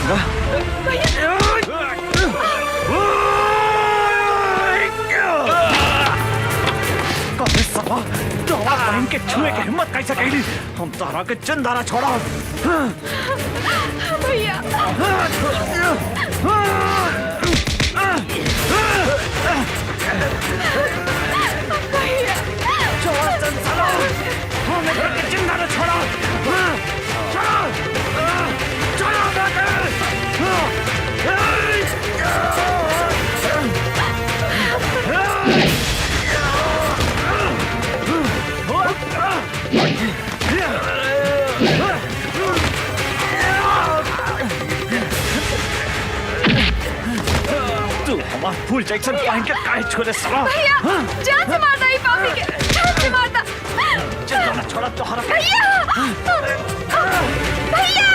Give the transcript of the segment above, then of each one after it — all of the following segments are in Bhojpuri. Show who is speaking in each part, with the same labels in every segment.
Speaker 1: गंगा। कभी सभा तो हमारा बहन के छुए की हिम्मत कैसे कैली? हम तारा के चिंदारा छोड़ा।
Speaker 2: भैया
Speaker 1: छोड़ा संसारा, हम एक के चिंदारा छोड़ा। छोड़ा, छोड़ा तू हमारा फुल जैक्सन पहन के काहे छोड़े साला?
Speaker 2: भैया जान से मारता ही पापी के, जान से मारता।
Speaker 1: चिंदारा छोड़ा तो हरा।
Speaker 2: भैया भैया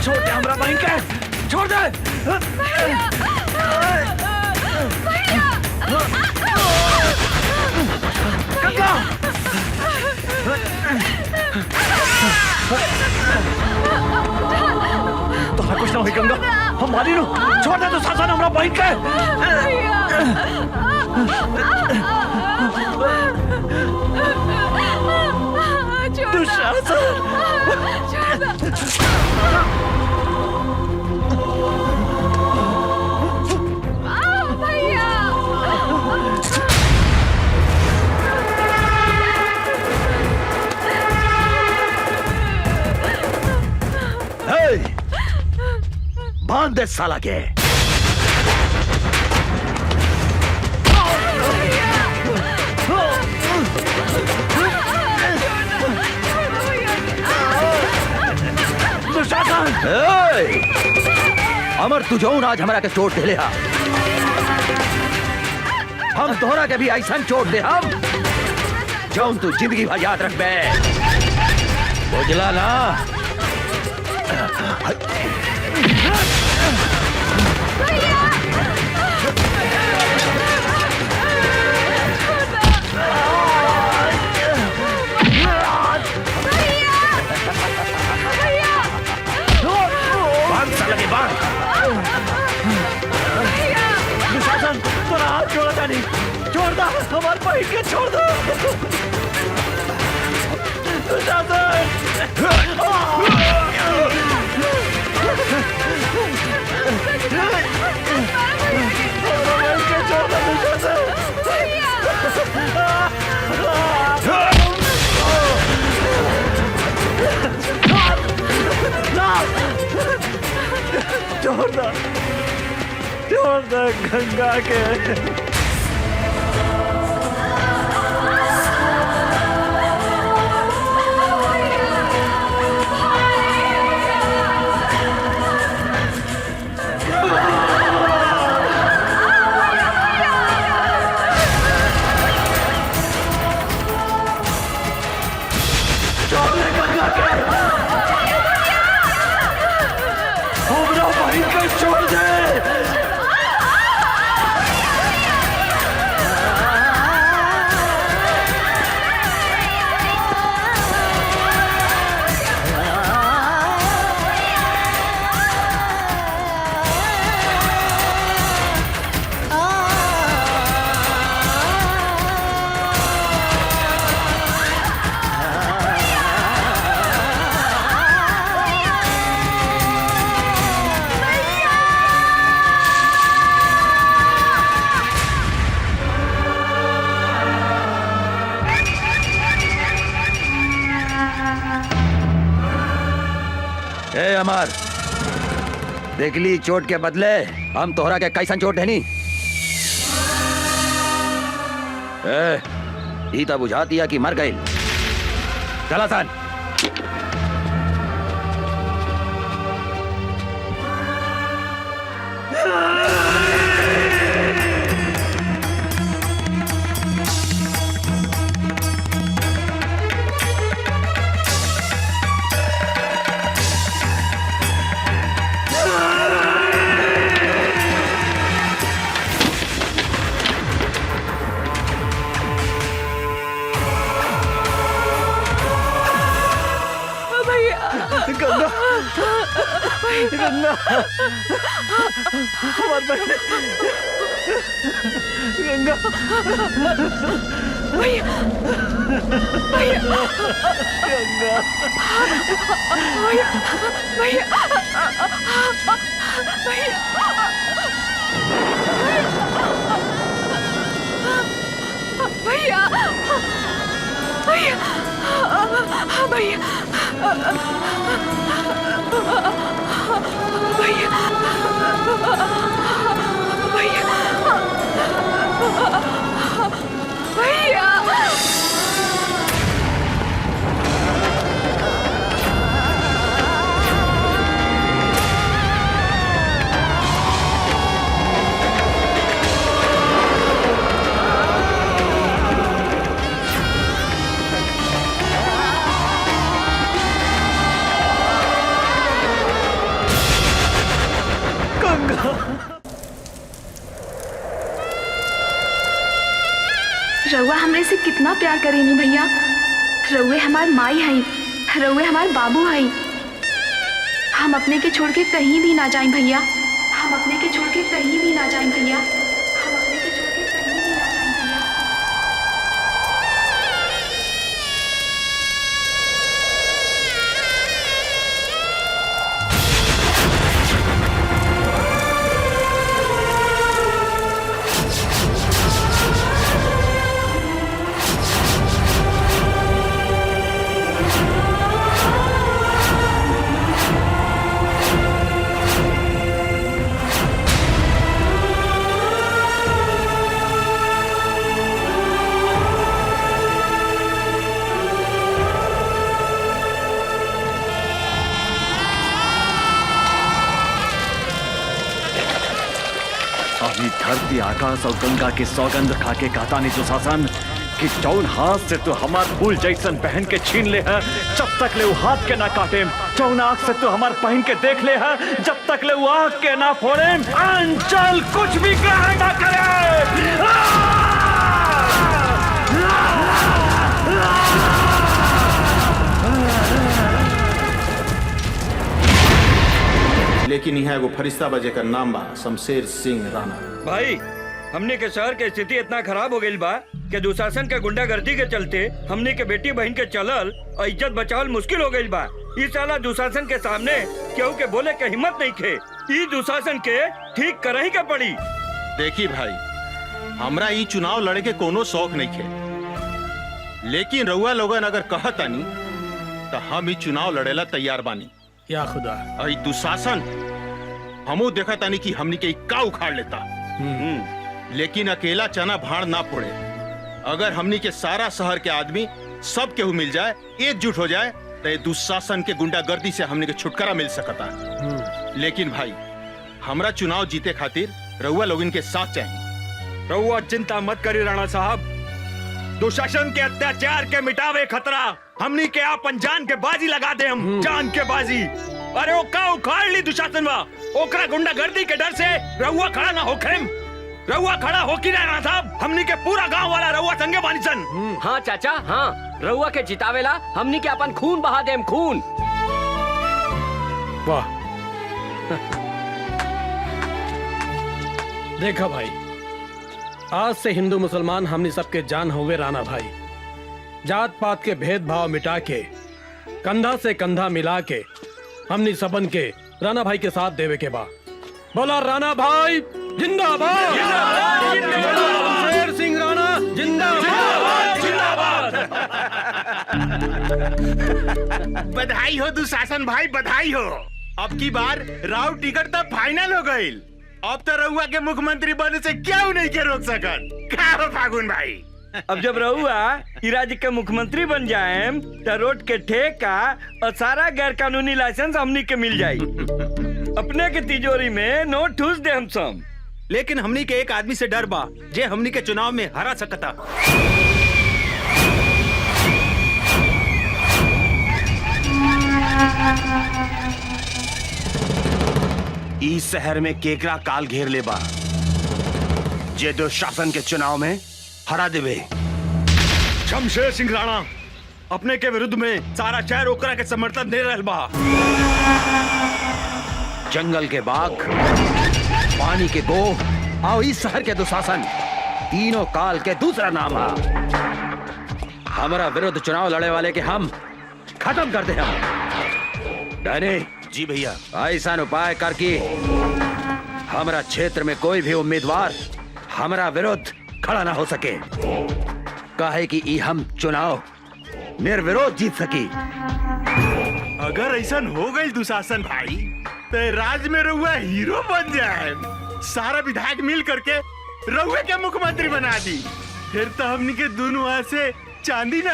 Speaker 1: छोड़ दे हमरा बहन के, छोड़ दे। गंगा तो हाँ कुछ ना हुई गंगा, हम मारी लो। छोड़ दे तो शासन हमरा बहन के। बांध दे साला के।
Speaker 3: अमर तू जौन आज हमारा के चोट दे ले हम तोहरा के भी ऐसा चोट दे हम जौन तू जिंदगी भर याद रख बे। बुझला ना?
Speaker 1: तोरा हाथ छोड़ा था नहीं, छोड़ दो हमारे भाई के, छोड़ दो। छोड़ दो गंगा के। छोड़ दे।
Speaker 3: ए अमर, देखली चोट के बदले हम तोहरा के कैसन चोट है नी? ई तो बुझाती है कि मर गई। चला सन।
Speaker 1: गंगा हमारी बहन गंगा
Speaker 2: भैया भैया
Speaker 1: गंगा
Speaker 2: भैया भैया भैया भैया भैया भैया भैया रउआ हमरे से कितना प्यार करेनी भैया। रउए हमार माई हई, रउए हमार बाबू हई। हम अपने के छोड़ के कहीं भी ना जाएं भैया, हम अपने के छोड़ के कहीं भी ना जाएं भैया, हम अपने के छोड़ के कहीं भी ना जाएं भैया।
Speaker 1: अभी धरती आकाश और गंगा के सौगंध खा के कहता नहीं दुशासन कि जौन हाथ से तू हमार फूल जैसन पहन के छीन ले है जब तक ले वो हाथ के ना काटे, जौन आँख से तू हमार पहन के देख ले है जब तक ले वो आँख के ना फोड़े, अंचल कुछ भी ग्रहण ना करे।
Speaker 4: लेकिन यहाँ एगो फरिश्ता बजे का नाम बा शमशेर सिंह राणा।
Speaker 5: भाई हमने के शहर के स्थिति इतना खराब हो गई बा कि दुशासन के गुंडागर्दी के चलते हमने के बेटी बहन के चलल और इज्जत बचावल मुश्किल हो गई बा। इस साला दुशासन के सामने केहू के बोले के हिम्मत नहीं खे। ई दुशासन के ठीक करही के पड़ी।
Speaker 4: देखी भाई, हमरा ई चुनाव लड़े के कोनो शौक नहीं खे, लेकिन रउआ लोगन अगर कहतानी तो हम ई चुनाव लड़ेला तैयार बानी।
Speaker 6: या खुदा,
Speaker 4: ई दुशासन हमू देखा तानी कि हमनी के का उखाड़ लेता, लेकिन अकेला चना भाड़ ना फोड़े। अगर हमनी के सारा शहर के आदमी सब केहू मिल जाए, एकजुट हो जाए, तो दुशासन के गुंडागर्दी से हमनी के छुटकारा मिल सकता। लेकिन भाई, हमरा चुनाव जीते खातिर रउआ लोगन के साथ चाहिए।
Speaker 5: रउआ चिंता मत करी राणा साहब, दुशासन के अत्याचार के मिटावे खतरा हमनी के आपन जान के बाजी लगा दे। हम जान के बाजी। अरे वो का उखाड़ ली दुशासन बा, ओकरा गुंडागर्दी के डर से रउआ खड़ा ना होखे। रउआ खड़ा हो की राणा साहब, हमनी के पूरा गांव वाला रउआ संगे बानी सन।
Speaker 7: हाँ चाचा, हाँ रउआ के जितावेला हमनी के अपन खून बहा देम, खून।
Speaker 6: वाह। देखा भाई, आज से हिंदू मुसलमान हमनी सबके जान होवे राणा भाई। जात पात के भेदभाव मिटा के, कंधा से कंधा मिला के हमनी सबन के राणा भाई के साथ देवे के बा। बोला राणा भाई जिंदाबाद, शेर सिंह राणा जिंदाबाद, जिंदाबाद।
Speaker 4: बधाई हो दुशासन भाई, बधाई हो। अब की बार राव टिकट तो फाइनल हो गई। अब तो रउआ के मुख्यमंत्री बनने से क्यों नहीं के रोक सकत? क्या हो फागुन भाई?
Speaker 5: अब जब रउआ ई राज्य के मुख्यमंत्री बन जाए तो रोड के ठेका और सारा गैर कानूनी लाइसेंस हमनी के मिल जाये। अपने के तिजोरी में नोट ठूस दे हम सब।
Speaker 4: लेकिन हमनी के एक आदमी से डर बा जे हमनी के चुनाव में हरा सकता।
Speaker 8: इस शहर में केकरा काल घेर ले बा जे दुशासन के चुनाव में हरा देवे।
Speaker 5: शमशेर सिंह राणा अपने के विरुद्ध में सारा शहर ओकरा के समर्थन दे रहल बा।
Speaker 3: जंगल के बाघ, पानी के गो और इस शहर के दुशासन तीनों काल के दूसरा नाम है। हमारा विरुद्ध चुनाव लड़े वाले के हम खत्म कर दे हम। डैनी
Speaker 8: जी भैया।
Speaker 3: ऐसा उपाय करके हमारा क्षेत्र में कोई भी उम्मीदवार हमारा विरुद्ध खड़ा ना हो सके, काहे कि ई हम चुनाव निर्विरोध जीत सकी।
Speaker 4: अगर ऐसा हो गई दुशासन भाई तो राज में रहुआ हीरो बन जाए। सारा विधायक मिल करके रहुए के मुख्यमंत्री बना दी। फिर तो हमनी के दोनों हाथ से चांदी ना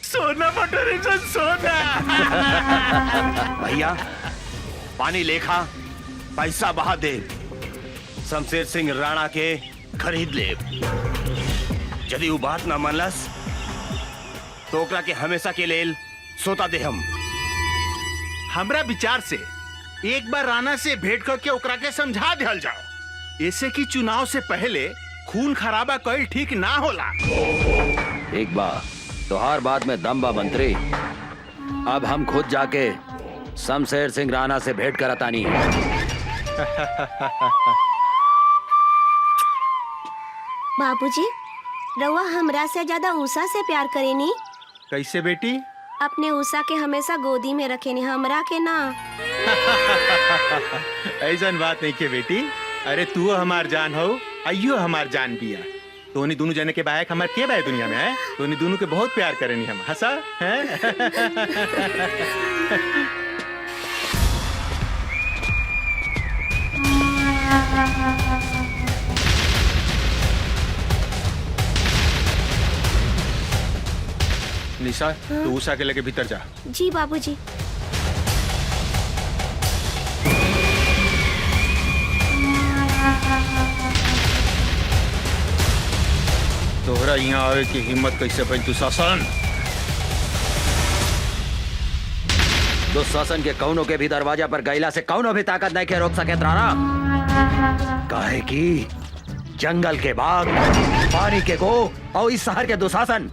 Speaker 4: सोना बटोरे सोना।
Speaker 8: भैया पानी लेखा पैसा बहा दे, शमशेर सिंह राणा के खरीद ले। यदि वो बात ना मानलस तो ओकरा के हमेशा के लेल सोता दे हम।
Speaker 4: हमरा विचार से एक बार राणा से भेंट करके ओकरा के समझा दिहल जाओ, ऐसे कि चुनाव से पहले खून खराबा कईल ठीक ना होला।
Speaker 3: एक बार तो हर बात में दम बा मंत्री। अब हम खुद जाके शमशेर सिंह राणा से भेंट करातानी।
Speaker 9: बाबूजी, रउआ हमरा से ज्यादा उषा से प्यार करेनी।
Speaker 4: कैसे बेटी?
Speaker 9: अपने उषा के हमेशा गोदी में रखेनी, हमरा के ना।
Speaker 4: ऐसा बात नहीं के बेटी। अरे तू हमार जान हो, अयो हमार जान बिया। तोनी दोनों जने के बायक हमार के बाय दुनिया में है। तोनी दोनों के बहुत प्यार करेनी हम। हंसा है? निशा तू उषा के लेके भीतर जा।
Speaker 9: जी बाबूजी।
Speaker 4: तोहरा यहाँ आवे की हिम्मत कैसे भइल दुशासन?
Speaker 3: दुशासन के कौनों के भी दरवाजा पर गैला से कौनों भी ताकत नहीं के रोक सके राणा। काहे कि जंगल के बाघ, पानी के गो और इस शहर के दुशासन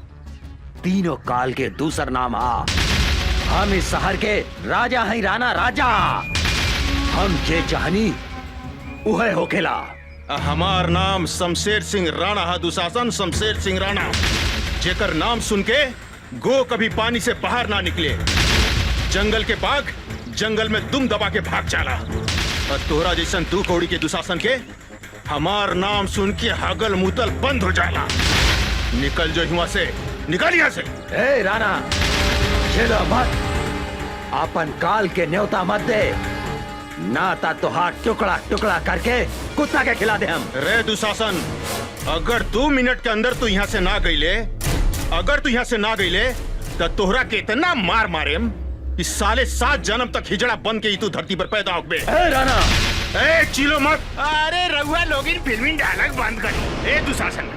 Speaker 3: तीनों काल के दूसर नाम आ। हम इस शहर के राजा हैं राणा राजा। हम जे चाहनी उहे होखेला।
Speaker 4: हमार नाम शमशेर सिंह राणा है दुशासन। शमशेर सिंह राणा जेकर नाम सुन के गो कभी पानी से बाहर ना निकले। जंगल के बाघ जंगल में दुम दबा के भाग जाला। और तोहरा जैसन दू कौड़ी के दुशासन के हमार नाम सुन के हगल मुतल बंद हो जाला। निकल जो यहाँ से, निकल यहाँ से।
Speaker 3: ए राणा, चलो मत, अपन काल के न्योता मत दे, नाता तो हाथ टुकड़ा टुकड़ा करके कुत्ता के खिला दे हम।
Speaker 4: रे दुशासन, अगर 2 मिनट के अंदर तू यहाँ से ना गईले, अगर तू यहाँ से ना गईले तो तोहरा के इतना मार मारेम इस साले 7 जन्म तक हिजड़ा बन के ही तू धरती पर पैदा होगे।
Speaker 3: ए राणा,
Speaker 4: ए चिलो मत। अरे रघुआ लोग इन फिल्मी डायलॉग बंद कर। ए दुशासन,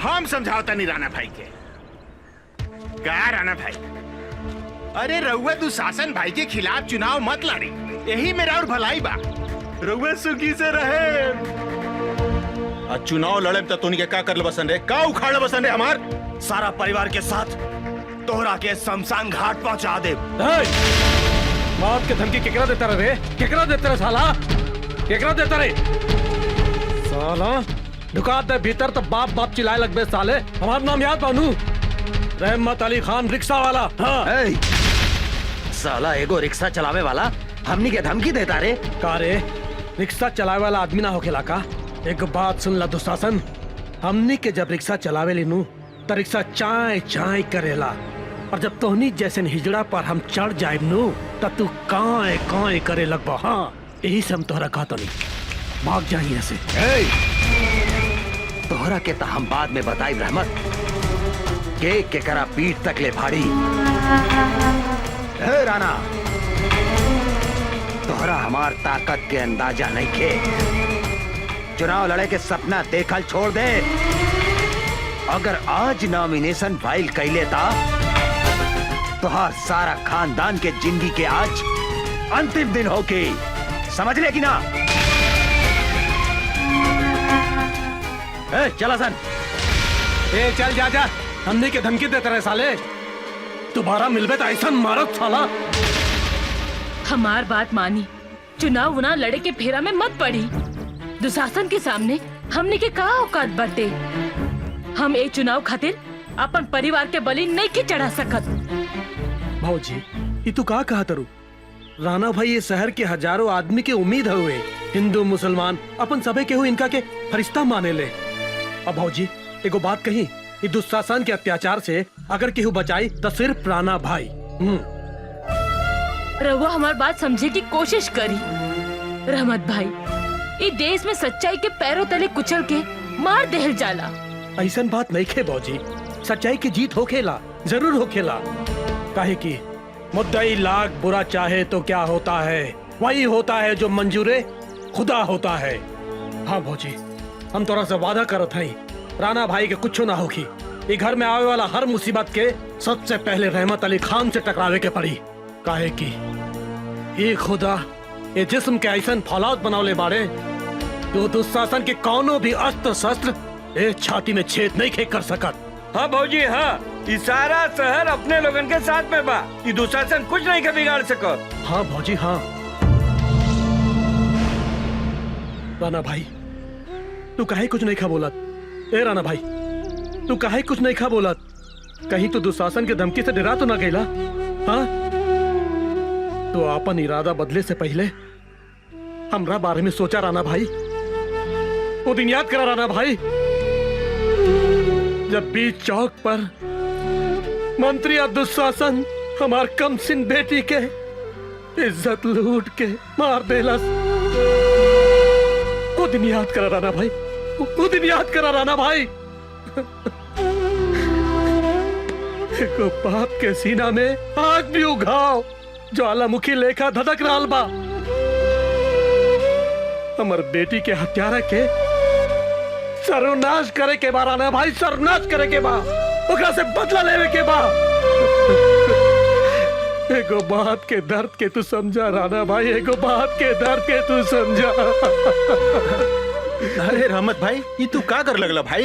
Speaker 4: हम समझावता नहीं राणा भाई के। क्या राणा भाई? अरे रघुआ दुशासन भाई के खिलाफ चुनाव मत लड़ी, यही मेरा और भलाई बा। रघुआ सुखी से रहे। आज चुनाव लड़े तो तोनी के का कर बसन रे? का उखाड़ बसन रे? हमार
Speaker 8: सारा परिवार के साथ तोहरा के शमशान घाट पहुंचा दे।
Speaker 6: मौत के धमकी केकरा देता रे? केकरा देता रे साला? केकरा देता रे? साला ढुका दे भीतर तो बाप बाप चिल्लाए लगबे साले। हमारा नाम याद बानू, रहमत अली खान रिक्शा वाला। हाँ।
Speaker 3: साला एगो रिक्शा चलावे वाला हमनी के धमकी देता रे?
Speaker 6: का रे, रिक्शा चलावे वाला आदमी ना होखेला का? एक बात सुन ला दुशासन, हमनी के जब रिक्शा चलावे लीनू तो रिक्शा चाय चाय करेला, और जब तोहनी जैसे हिजड़ा पर हम चढ़ जाए नू तब तू काए काए करे लगबा। हाँ, यही से हम तोहरा कहता नहीं, भाग जाइए ऐसे।
Speaker 3: तोहरा के तो हम बाद में बताई रहमत के करा पीठ तक ले भाड़ी। हे राणा, तोहरा हमार ताकत के अंदाजा नहीं खे। चुनाव लड़े के सपना देखल छोड़ दे। अगर आज नॉमिनेशन फाइल कैले ता तोहार सारा खानदान के जिंदगी के आज अंतिम दिन होके, समझ ले कि ना? चला सन।
Speaker 6: चल जा जा, हमने के धमकी देते रहे साले। दोबारा मिलबे तो ऐसा मारत साला।
Speaker 10: हमार बात मानी, चुनाव उना लड़े के फेरा में मत पड़ी। दुशासन के सामने हमने के का औकात बाटे। हम ए चुनाव खातिर अपन परिवार के बलि नहीं के चढ़ा सकत।
Speaker 6: भाजी ये तू का कहा तरू? राणा भाई ये शहर के हजारों आदमी के उम्मीद हुए, हिंदू मुसलमान अपन सबे केहू इनका के फरिश्ता माने ले। अब भाजी एगो बात कही, ये दुशासन के अत्याचार से अगर केहू बचाई तो सिर्फ राणा भाई।
Speaker 10: रहुआ हमार बात समझे की कोशिश करी। रहमत भाई, ये देश में सच्चाई के पैरों तले कुचल के मार देहल जाला।
Speaker 6: ऐसन बात नहीं खे भाजी, सच्चाई की जीत होखेला, जरूर होखेला। काहे की मुद्दई लाख बुरा चाहे तो क्या होता है, वही होता है जो मंजूरे खुदा होता है। हाँ भौजी, हम तोरा से वादा करत हई, राणा भाई के कुछ ना होगी। ये घर में आवे वाला हर मुसीबत के सबसे पहले रहमत अली खान से टकरावे के पड़ी। काहे की ये खुदा ये जिस्म के ऐसन फौलाद बनौले बारे जो दुशासन के कौनो भी अस्त्र शस्त्र ए छाती में छेद नहीं खे कर सकत।
Speaker 5: हाँ भौजी हाँ, ये सारा शहर अपने लोगन के साथ में बा। ये दुशासन कुछ नहीं के बिगाड़ सकत।
Speaker 6: हाँ भौजी हाँ। राणा भाई तू काहे कुछ नहीं खा बोलत? ए राणा भाई तू काहे कुछ नहीं खा बोलत? कहीं तू दुशासन के धमकी से डरा तो ना गईला? हाँ तो अपन इरादा बदले से पहले हमरा बारे में सोचा राणा भाई। वो दिन याद करा राणा भाई जब बीच चौक पर मंत्री और दुशासन हमार कमसिन बेटी के इज्जत लूट के मार देलस। वो दिन याद करा राणा भाई, वो दिन याद करा राणा भाई। एको बाप के सीना में आग भी उघाओ, ज्वालामुखी लेखा धधक रहा बा। हमर बेटी के हत्यारा के सर्वनाश करे के बा राणा भाई, सर्वनाश करे के बा, ओकरा से बदला लेवे के बा। एगो बात के दर्द के तू समझा राणा भाई, एगो बात के दर्द के तू समझा।
Speaker 4: अरे रहमत भाई, ये तू का कर लगला भाई?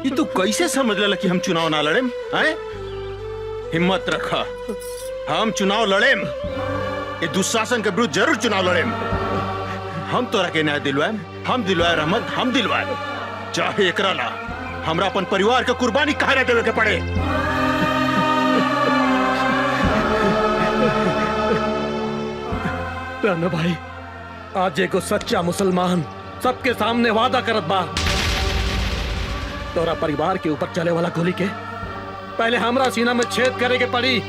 Speaker 4: ये तू कैसे समझ लला कि हम चुनाव ना लड़ेम? हिम्मत रखा, हम चुनाव लड़ेम। ये दुशासन के विरुद्ध जरूर चुनाव लड़ेम। हम तोरा के न्याय दिलवाएम, हम दिलवाए रहमत, हम दिलवाए। चाहे एकरा ला हमरा अपन परिवार के कुर्बानी काहे ना देवे के पड़े।
Speaker 6: राणा भाई आज एगो सच्चा मुसलमान सबके सामने वादा करत बा, तोरा परिवार के ऊपर चले वाला गोली के पहले हमरा सीना में छेद करे के पड़ी,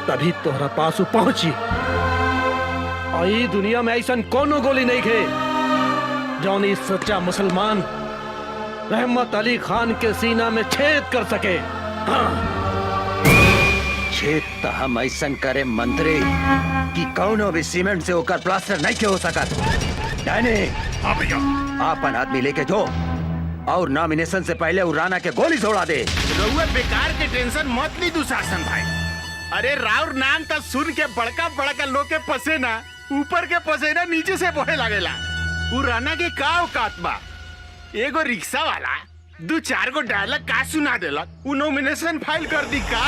Speaker 6: तभी तोहरा पास पहुंची। आई दुनिया में ऐसा कोनो गोली नहीं खे जौन इस सच्चा मुसलमान रहमत अली खान के सीना में छेद कर सके। हाँ।
Speaker 3: छेद तो हम ऐसा करे मंत्री कि कौनो भी सीमेंट से होकर प्लास्टर नहीं के हो सकत।
Speaker 8: हाँ भैया,
Speaker 3: आपन आदमी लेके जो और नॉमिनेशन से पहले राणा के गोली छोड़ा दे।
Speaker 4: रउआ बेकार के टेंशन मत ली दुशासन भाई। अरे राउर नाम तो सुन के बड़का बड़का लोग के पसेना ऊपर के पसेना नीचे से बहे लागेला। उ राणा के का औकात बा? एगो रिक्शा वाला 2-4 गो डायलॉग का सुना देलक, उ नॉमिनेशन फाइल कर दी का?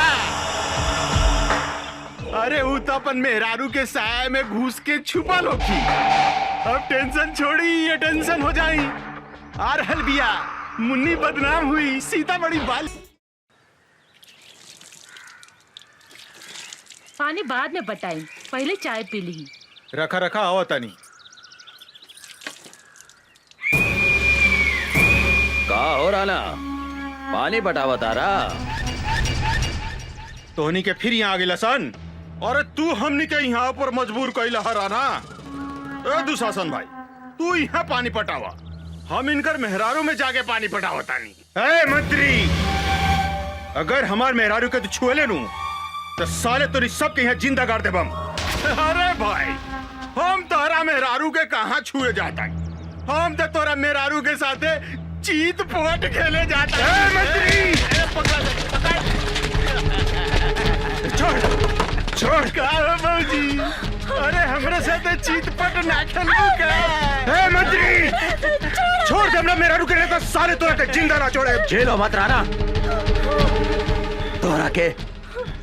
Speaker 4: अरे उ तो अपन मेहरारू के साया में घुस के छुपल होखी। अब टेंशन छोड़ी, ये टेंशन हो जाई। आ रहल बिया, मुन्नी बदनाम हुई, सीतामढ़ी बाल।
Speaker 10: पानी बाद में बताई, पहले चाय पी ली।
Speaker 4: रखा रखा आओ तनी।
Speaker 3: का हो राणा, पानी बटावा तारा?
Speaker 4: तोहनी के फिर यहाँ आ गेला सन। अरे तू हमनी के यहाँ पर मजबूर कइला है राणा। ए दुशासन भाई, तू यहाँ पानी पटावा, हम इनकर मेहरारू में जाके पानी पटावा तानी। ए मंत्री, अगर हमार मेहरारू के तू छुएले नू तो साले तोरी सबके यहाँ जिंदा गाड़ देबम। अरे भाई, हम तोरा मेहरारू के कहाँ छुए जाता, हम तो तोरा मेहरारू के साथे चीत पोट खेले जाता। ए मंत्री, छोड़ का बाबूजी, अरे हमरे साथे चीत पट ना खेलू का? ए मंत्री, छोड़ दे हमरा मेहरारू के, नहीं तो साले तोरा के जिंदा ना छोड़े।
Speaker 3: जेलो मत राणा, तोरा के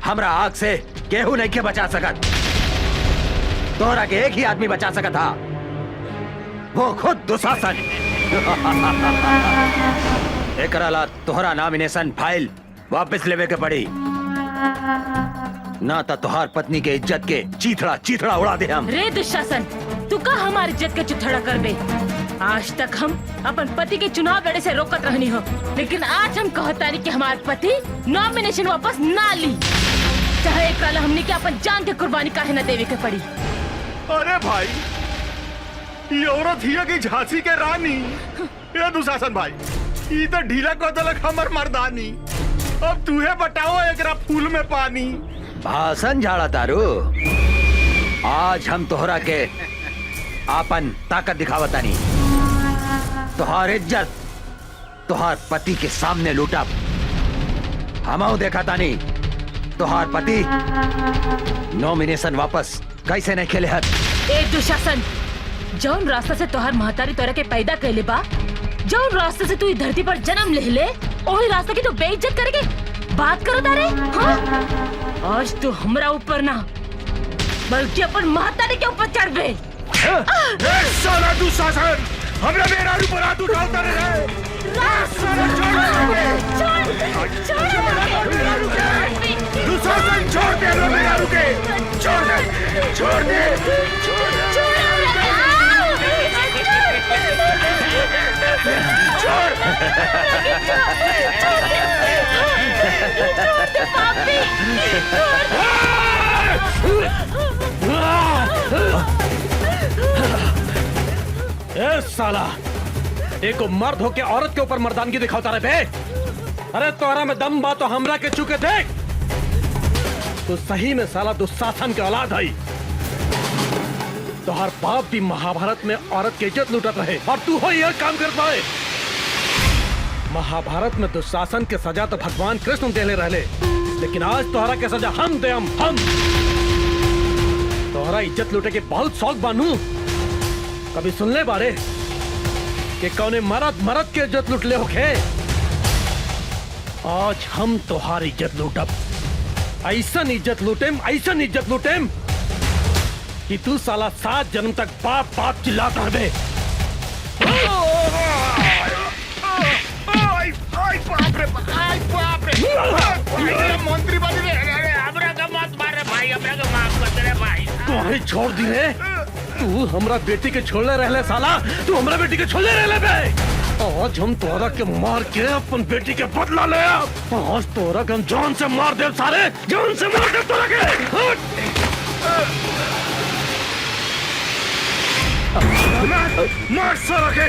Speaker 3: हमरा आग से केहू नहीं के बचा सकत। तोहरा के एक ही आदमी बचा सका था, वो खुद दुशासन। एकरा ला तोहरा नॉमिनेशन फाइल वापस लेवे के पड़ी, ना तो तोहार पत्नी के इज्जत के चीथड़ा चीथड़ा उड़ा दे हम।
Speaker 10: रे दुशासन, तू का हमारी इज्जत के चुथड़ा करबे? आज तक हम अपन पति के चुनाव लड़े से रोकत रहनी हो, लेकिन आज हम कहतानी कि हमारे पति नॉमिनेशन वापस ना ली, चाहे एक काला हमने के अपन जान के कुर्बानी काहे न देवे के पड़ी।
Speaker 4: अरे भाई, ये औरत हिया की झांसी के रानी। ये दुशासन भाई, ये तो ढीला को दलक हमर मर्दानी। अब तूहे बताओ एकरा फूल में पानी।
Speaker 3: भाषण झाड़ा तारू, आज हम तोहरा के आपन ताकत दिखावतानी। तोहार इज्जत तोहार पति के सामने लूटा, हमऊ देखा तानी तोहार पति नॉमिनेशन वापस कैसे नहीं खेले हत।
Speaker 10: ए दुशासन, जौन रास्ता से तोहार महतारी तोरा के पैदा कैले बा, जौन रास्ते से तू इस धरती पर जन्म ले ले, वही रास्ता की तू बेइज्जत करके बात करो तारे। हाँ? आज तू हमरा ऊपर ना बल्कि अपन महतारी के ऊपर चढ़ बे।
Speaker 4: साला दुशासन, हमरा मेरा ऊपर हाथ उठाता रहे। दुशासन छोड़ दे, मेरा रुके, छोड़ दे, छोड़ दे,
Speaker 6: ए साला, एक मर्द होके औरत के ऊपर मर्दानगी दिखाता रहे बे। अरे तोरा में दम बा तो हमरा के चुके देख। तो सही में साला दुशासन के औलाद है। तोहर बाप भी महाभारत में औरत की इज्जत लूटत रहे और तू हो यह काम कर पाए। महाभारत में दुशासन के सजा तो भगवान कृष्ण देले रहले, लेकिन आज तोहरा के सजा हम दे हम। तोहरा इज्जत लूटे के बहुत शौक बानू। कभी सुनले बारे कि कौने मरद के इज्जत लूट ले होखे? आज हम तोहारी इज्जत लूटब, ऐसन इज्जत लूटेम कि तू साला 7 जन्म तक बाप बाप चिल्लाता रहे।
Speaker 4: मंत्री बन गए, हमरा का मत मारे भाई, हमरा का माफ कर दे भाई।
Speaker 6: तुम्हारी छोड़ दी रे, तू हमरा बेटी के छोड़ले रहले साला, तू हमरा बेटी के छोड़ले रहले बे। आज हम तोरा के मार के अपन बेटी के बदला ले। आज तोरा के हम जान से मार दे, सारे जान से मार दे तोरा के।
Speaker 4: मार साला के।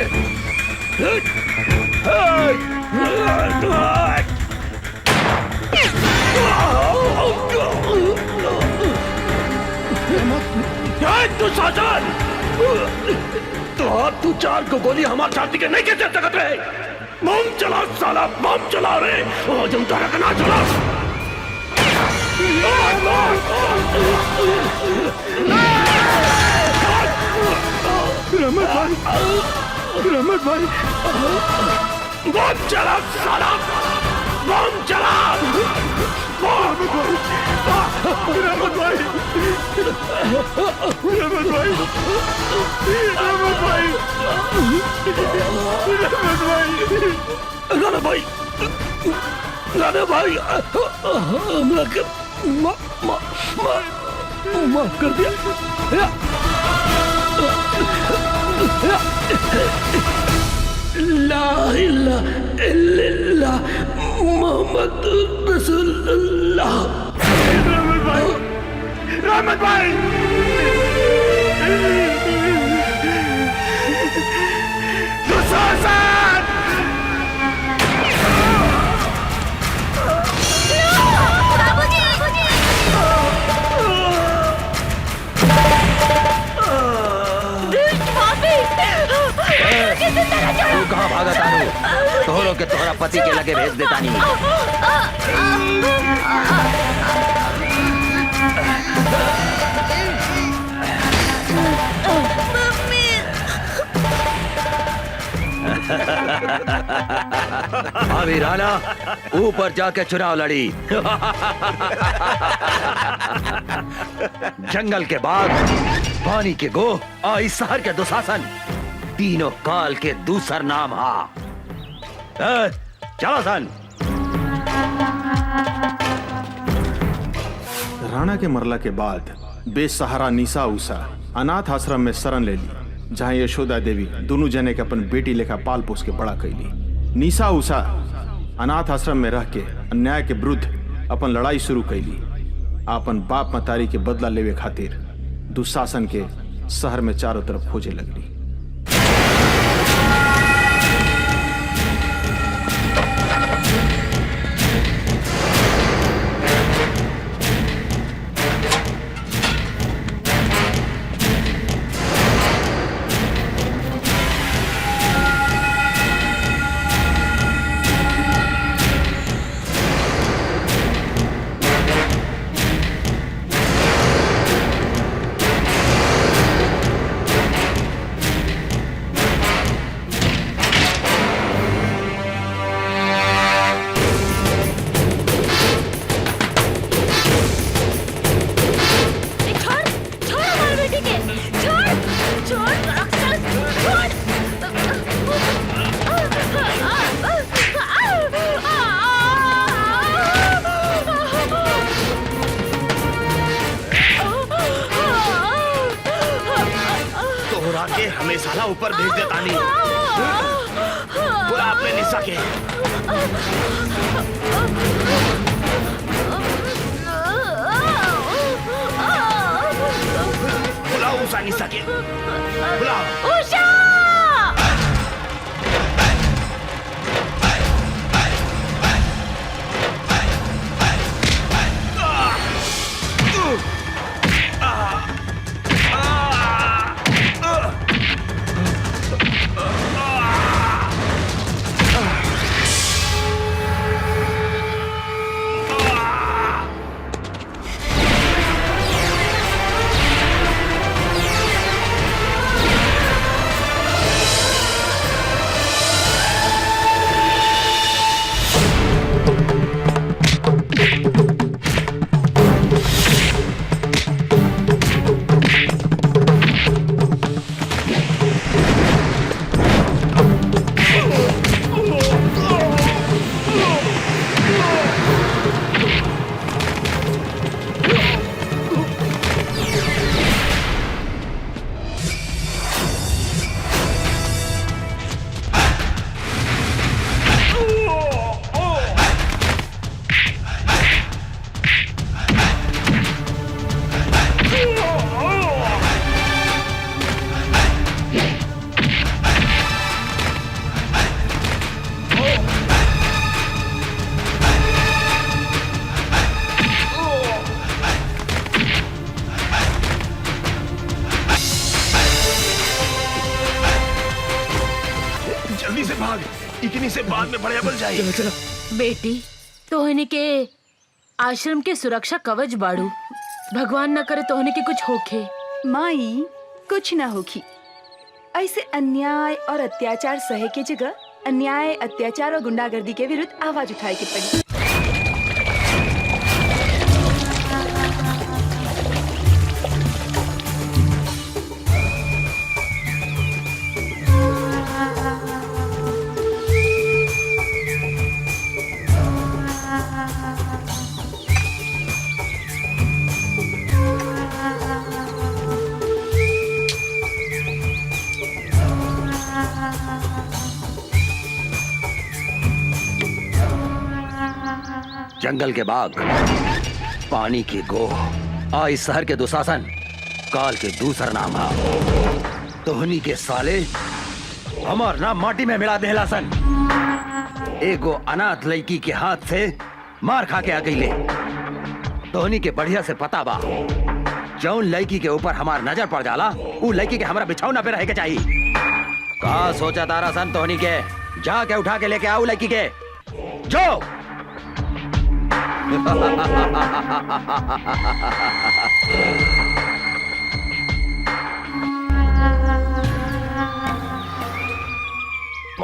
Speaker 6: दुशासन, तो तू 4 को गोली हमारे छाती के नहीं के दे सकत रहे। बम चला साला, बम चला रे। आज हम तारा का ना चला।
Speaker 4: रहमत भाई,
Speaker 6: बम चला साला, बम चला।
Speaker 4: रहमत भाई,
Speaker 6: राणा भाई, हमरा के माफ कर दिया। ला इलाहा इल्लल्लाह मोहम्मद रसूलुल्लाह।
Speaker 4: रहमत भाई, दुशासन।
Speaker 3: तू कहाँ भागा तारू? तोहरों के तोहरा पति के लगे भेज देता नहीं। अभी राणा ऊपर जाके चुनाव लड़ी। जंगल के बाघ, पानी के गो और इस शहर के दुशासन तीनों काल के दूसर नाम हा। चलो सन।
Speaker 4: राणा के मरला के बाद बेसहारा निशा उषा अनाथ आश्रम में शरण ले ली, जहाँ यशोदा देवी दोनों जने के अपन बेटी लेखा पाल पोस के बड़ा कैली। निशा उषा अनाथ आश्रम में रह के अन्याय के विरुद्ध अपन लड़ाई शुरू कैली। अपन बाप मतारी के बदला लेवे खातिर दुशासन के शहर में चारों तरफ खोजे लगली।
Speaker 8: हमें साला ऊपर भेज देता नहीं। बुला अपने निशा के। बुलाओ उषा निशा के। बुलाओ उषा। इतनी से बाद में बड़े बल जाए।
Speaker 10: चलो चलो। बेटी तोहनी के आश्रम के सुरक्षा कवच बाड़ू, भगवान न करे तोहनी के कुछ होखे।
Speaker 2: माई कुछ ना होखी। ऐसे अन्याय और अत्याचार सहे के जगह अन्याय, अत्याचार और गुंडागर्दी के विरुद्ध आवाज उठाए के पड़ी।
Speaker 3: जंगल के बाघ, पानी के गोह और इस शहर के दुशासन काल के दूसर नाम है। तोहनी के साले हमार नाम माटी में मिला देला सन। एगो अनाथ लड़की के हाथ से मार खा के आ गईले। तोहनी के बढ़िया से पता बा, जौन लड़की के ऊपर हमार नजर पड़ जाला उ लड़की के हमारा बिछौना पे रहे के चाहिए। का सोचा तारा सन तोहनी के? जाके उठा के लेके आओ लड़की के। जो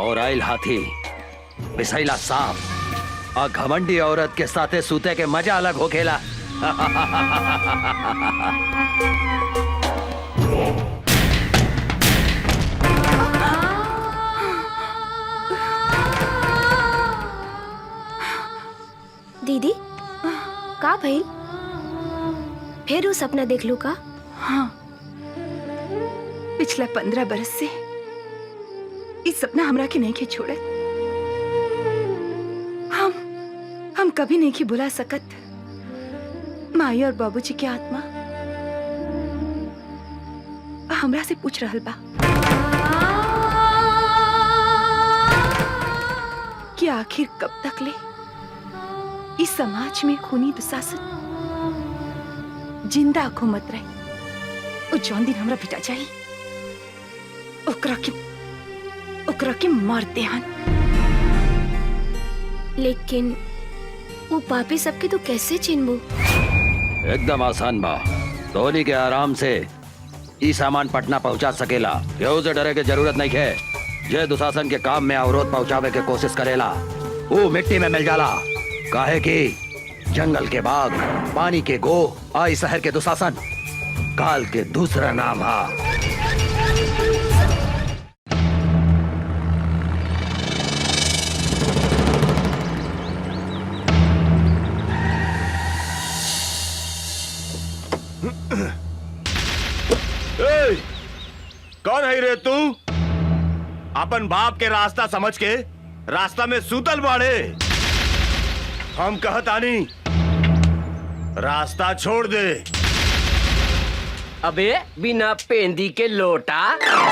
Speaker 3: बौराइल हाथी, बिसैला सांप और घमंडी औरत के साथे सूते के मजा अलग हो खेला।
Speaker 9: दीदी का भइल? फिर वो सपना देख लू का?
Speaker 2: हाँ, पिछला 15 बरस से इस सपना हमरा के नहीं के छोड़े। हम कभी नहीं की बुला सकत माई और बाबूजी की आत्मा हमरा से पूछ रहल बा कि आखिर कब तक ले इस समाज में खूनी दुशासन जिंदा घूमत रहे। ओ जौन दिन हमरा बेटा जाई ओकरा के मार देहन।
Speaker 9: लेकिन वो पापी सबके तो कैसे चिन्हबू?
Speaker 3: एकदम आसान बा। धोनी के आराम से ई सामान पटना पहुंचा सकेला। केहू से डरे के जरूरत नहीं है। जे दुशासन के काम में अवरोध पहुंचावे के कोशिश करेला वो मिट्टी में मिल जाला। काहे कि जंगल के बाघ, पानी के गो आई शहर के दुशासन काल के दूसरा नाम हा।
Speaker 8: कौन है रे तू? अपन बाप के रास्ता समझ के रास्ता में सूतल बाड़े। हम कहतानी रास्ता छोड़ दे।
Speaker 7: अबे बिना पेंदी के लोटा,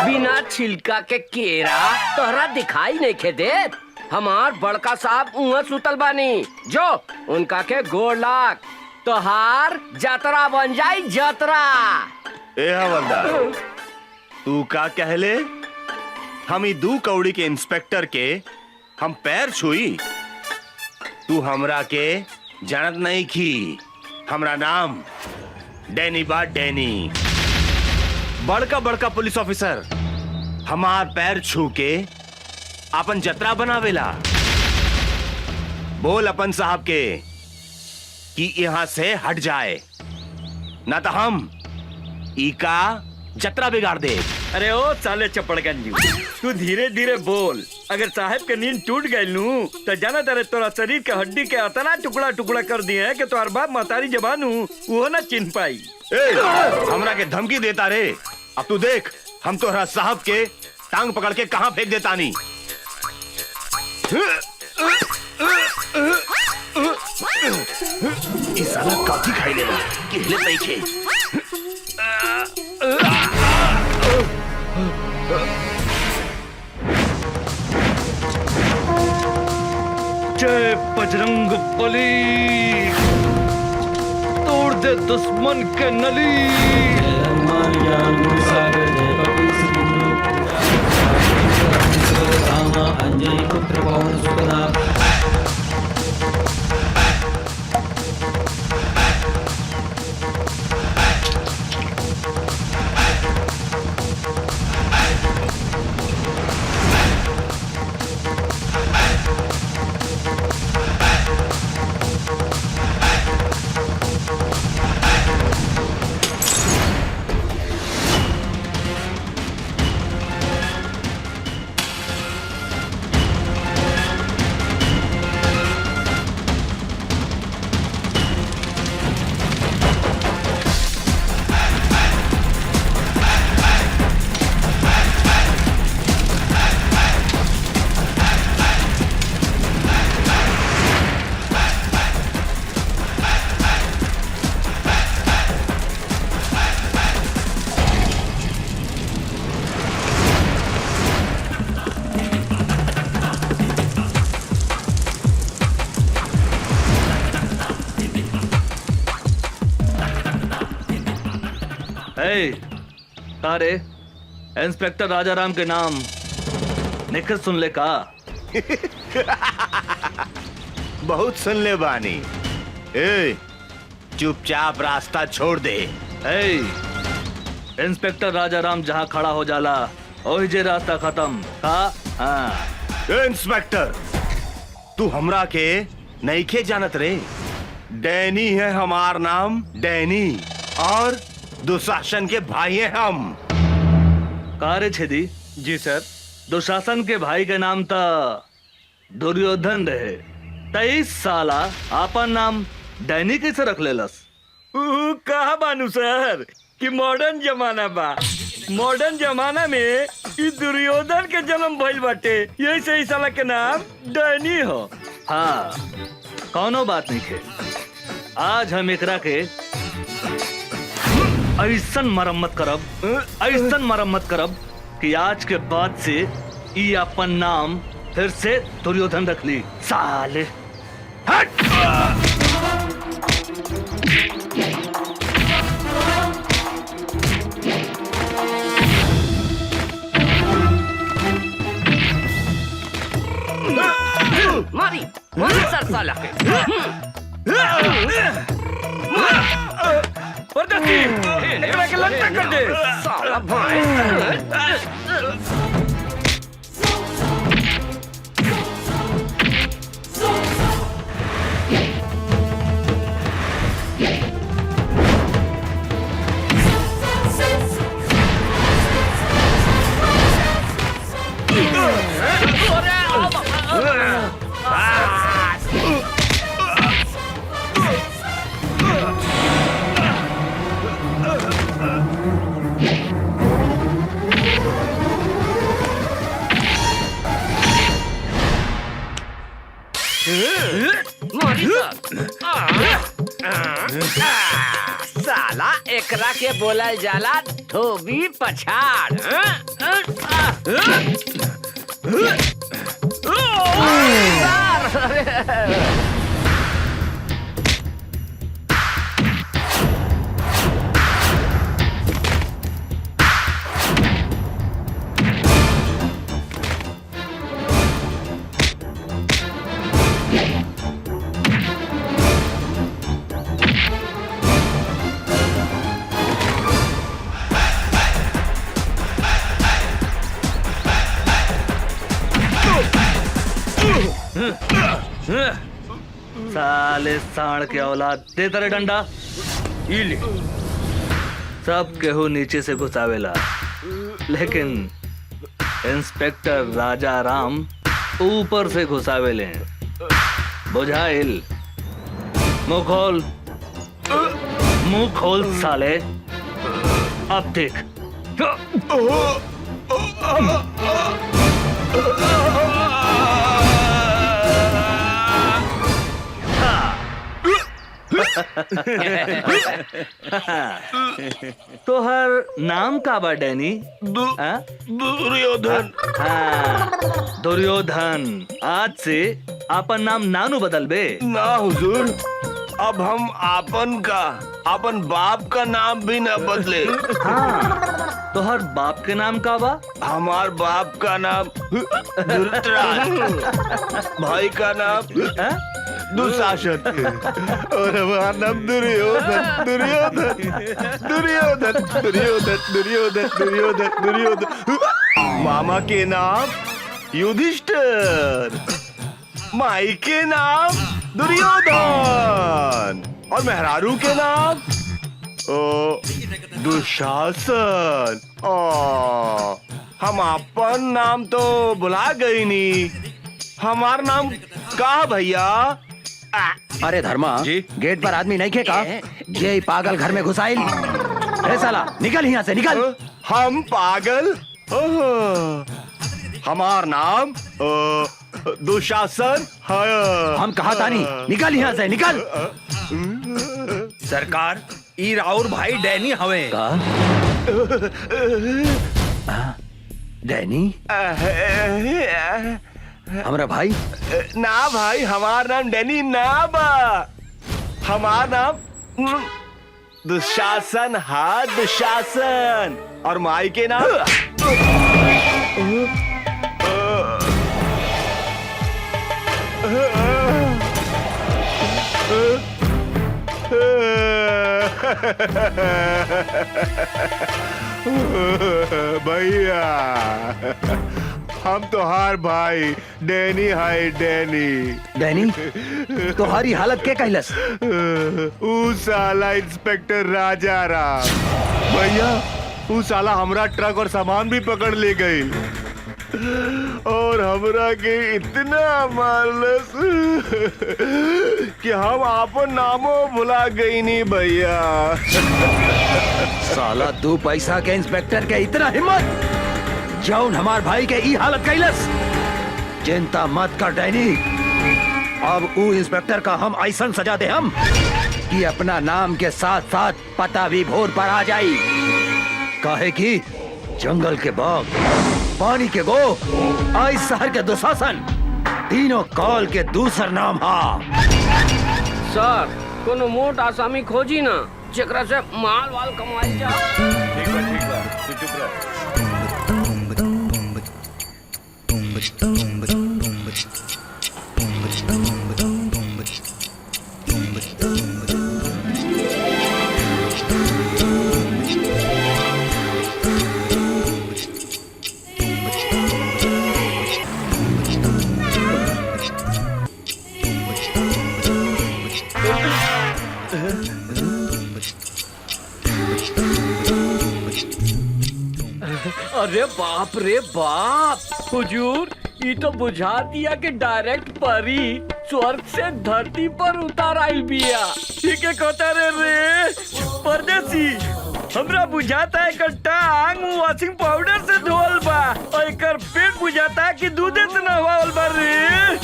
Speaker 7: बिना छिलका के केरा तोहरा दिखाई नहीं खे देत। हमार बड़का साहब उहाँ सुतल बानी, जो उनका के गोड़ लाग तोहार जतरा बन जाई जतरा।
Speaker 8: ए हवलदार, तू का कहले? हम ई 2 कौड़ी के इंस्पेक्टर के हम पैर छुई? तू हमरा के जानत नहीं की। हमरा नाम डैनी बा, डैनी। बड़का बड़का पुलिस ऑफिसर हमार पैर छू के अपन जतरा बनावेला। बोल अपन साहब के कि यहाँ से हट जाए, ना तो हम ई का जतरा बिगाड़ दे।
Speaker 5: अरे ओ साले चपड़गंजी, तू धीरे धीरे बोल। अगर साहब के नींद टूट गई नू तो जाना तेरे तोरा शरीर के हड्डी के अतना टुकड़ा टुकड़ा कर दिए है कि तोहर बाप महतारी जबान हूँ वो ना चिन्ह पाई।
Speaker 8: हमरा के धमकी देता रे। अब तू देख हम तोहरा साहब के टांग पकड़ के कहाँ फेंक देता नी। इस साला काफी खाई लेगा कि हिलत नहीं खे।
Speaker 1: जय बजरंग बली, तोड़ दे दुश्मन के नली।
Speaker 11: अरे इंस्पेक्टर राजाराम के नाम निखर सुन ले का?
Speaker 8: बहुत सुन ले बानी। ए, चुपचाप रास्ता छोड़ दे।
Speaker 11: इंस्पेक्टर राजाराम जहाँ खड़ा हो जाला वही जे रास्ता खत्म। हाँ,
Speaker 8: इंस्पेक्टर, तू हमरा के नईखे जानत रे। डैनी है हमार नाम, डैनी। और दुशासन के भाई हैं हम।
Speaker 11: कार्य छेदी।
Speaker 5: जी सर।
Speaker 11: दुशासन के भाई के नाम था दुर्योधन रहे। 23 साला आपन नाम डैनी कैसे रख लेलस?
Speaker 5: कहा बानू सर कि मॉडर्न जमाना बा। मॉडर्न जमाना में ई दुर्योधन के जन्म भइल बाटे, यही से ई साला के नाम डैनी हो।
Speaker 11: हाँ, कौनो बात नहीं है। आज हम एकरा के ऐसन मरम्मत करब कि आज के बाद से ई अपन नाम फिर से दुर्योधन रख ली। साले हट!
Speaker 7: मारी सर साला के।
Speaker 5: एकरा के लंका कर दे
Speaker 7: साला भाई। साला एकरा के बोलल जाला धोबी पछाड़।
Speaker 11: साले साण के औलाद, दे तेरे डंडा।
Speaker 5: ई ले।
Speaker 11: सब केहू नीचे से घुसावेला, लेकिन इंस्पेक्टर राजा राम ऊपर से घुसावेले। बुझाइल? मुंह खोल साले। अब देख। तोहर नाम का बा डैनी?
Speaker 8: दुर्योधन।
Speaker 11: हाँ, दुर्योधन। आज से आपन नाम नानू बदल बे।
Speaker 8: ना हुजूर, अब हम आपन बाप का नाम भी न बदले।
Speaker 11: हाँ, तोहर बाप के नाम का बा?
Speaker 8: हमार बाप का नाम धृतराष्ट्र, भाई का नाम दुशासन और हमारा नाम दुर्योधन। दुर्योधन दुर्योधन दुर्योधन दुर्योधन दुर्योधन दुर्योधन। मामा के नाम युधिष्ठिर, माई के नाम दुर्योधन और मेहरारू के नाम दुशासन। हम अपन नाम तो भुला गई नी। हमार नाम का भैया?
Speaker 3: अरे धर्मा
Speaker 5: जी?
Speaker 3: गेट पर आदमी नहीं खेका? ये पागल घर में घुसाइल। अरे साला निकल यहाँ से, निकल।
Speaker 8: हम पागल? हमार नाम दुशासन है।
Speaker 3: हम कहा था नहीं, निकल यहाँ से, निकल।
Speaker 5: सरकार, ई राउर भाई डैनी हवे।
Speaker 3: डैनी हमारा भाई?
Speaker 8: ना भाई, हमार नाम डैनी ना बा। हमार नाम दुशासन। हाँ, दुशासन। और माई के नाम भैया
Speaker 12: हम तो हार भाई डैनी हाय डैनी।
Speaker 3: डैनी तुम्हारी हालत के कहलस?
Speaker 12: ऊ साला इंस्पेक्टर राजा राम भैया, ऊ साला हमरा ट्रक और सामान भी पकड़ ले गई और हमरा के इतना मारलस कि हम आपन नामो भुला गई नहीं भैया।
Speaker 3: साला 2 पैसा के इंस्पेक्टर के इतना हिम्मत जौन हमार भाई के ई हालत कैलस। चिंता मत कर डैनी, अब ऊ इंस्पेक्टर का हम ऐसा सजा दे हम कि अपना नाम के साथ साथ पता भी भोर पर आ जाई। काहे कि जंगल के बाघ, पानी के गो, आई शहर के दुशासन, तीनों काल के दूसर नाम हा।
Speaker 7: सर कोनो मोट आसामी खोजी ना जेकरा से माल वाल कमाई जा।
Speaker 12: ठीक बा तू चुप रह।
Speaker 7: अरे बाप रे बाप, हुजूर ये तो बुझा दिया कि डायरेक्ट परी स्वर्ग से धरती पर उतार आइल बिया। ठीक है कहता रे परदेसी, हमरा बुझाता है टांग वॉशिंग पाउडर से धोल बा और एकर पेट बुझाता है कि दूधे से नहवाल बा रे।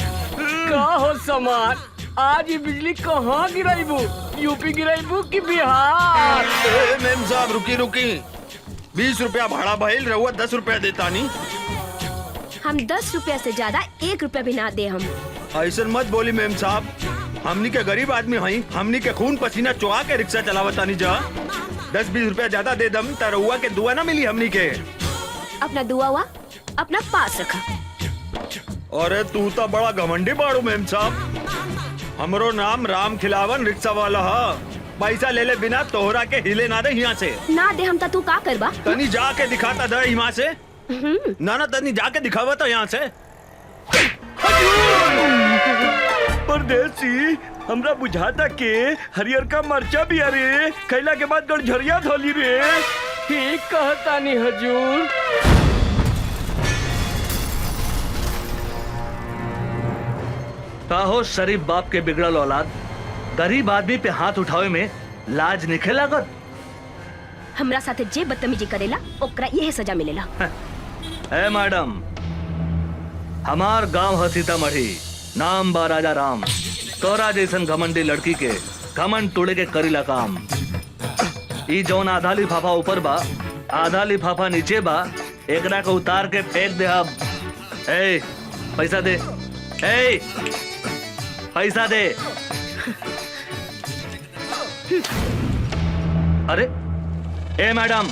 Speaker 7: का हो समार, आज ये बिजली कहाँ गिराइबू? यूपी गिराइबू कि बिहार?
Speaker 4: मेम साहब रुकी 20 रुपया भाड़ा भइल, रहुआ 10 रुपया देता नहीं।
Speaker 9: हम 10 रुपया से ज्यादा 1 रुपया भी ना दे हम।
Speaker 4: ऐसा मत बोली मेम साहब, हमनी के गरीब आदमी हई, हमनी के खून पसीना चुहा के रिक्शा चलावता नहीं जा। 10-20 रुपया ज्यादा दे दम त रहुआ के दुआ ना मिली हमनी के।
Speaker 9: अपना दुआ हुआ अपना पास रखा।
Speaker 4: अरे तू तो बड़ा घमंडी बाड़ू मेम साहब। हमरो नाम राम खिलावन रिक्शा वाला है। पैसा ले ले बिना तोहरा के हिले ना दे यहाँ से।
Speaker 9: ना दे हम तू का करबा?
Speaker 4: तनी जाके दिखाता दे यहाँ से। ना तनी जाके दिखावा तो यहाँ से।
Speaker 5: परदेसी, हमरा बुझाता के हरियर का मरचा भी अरे खैला के बाद गड़झरिया धोली रे।
Speaker 7: ठीक कहता नहीं हजूर।
Speaker 11: हो शरीफ बाप के बिगड़ल औलाद, गरीब आदमी पे हाथ उठावे में लाज निखे लागत।
Speaker 9: हमरा साथे जे बदतमीजी करेला ओकरा यही सजा मिलेला।
Speaker 11: ए मैडम, हमार गांव है सीतामढ़ी, नाम बा राजा राम। तोरा जैसन घमंडी लड़की के घमंड तोड़े के करीला काम। ई जौन आधा लिफाफा ऊपर बा, आधा लिफाफा नीचे बा, एकरा को उतार के फेंक दे। अब ए पैसा दे, ए पैसा दे। अरे ए मैडम,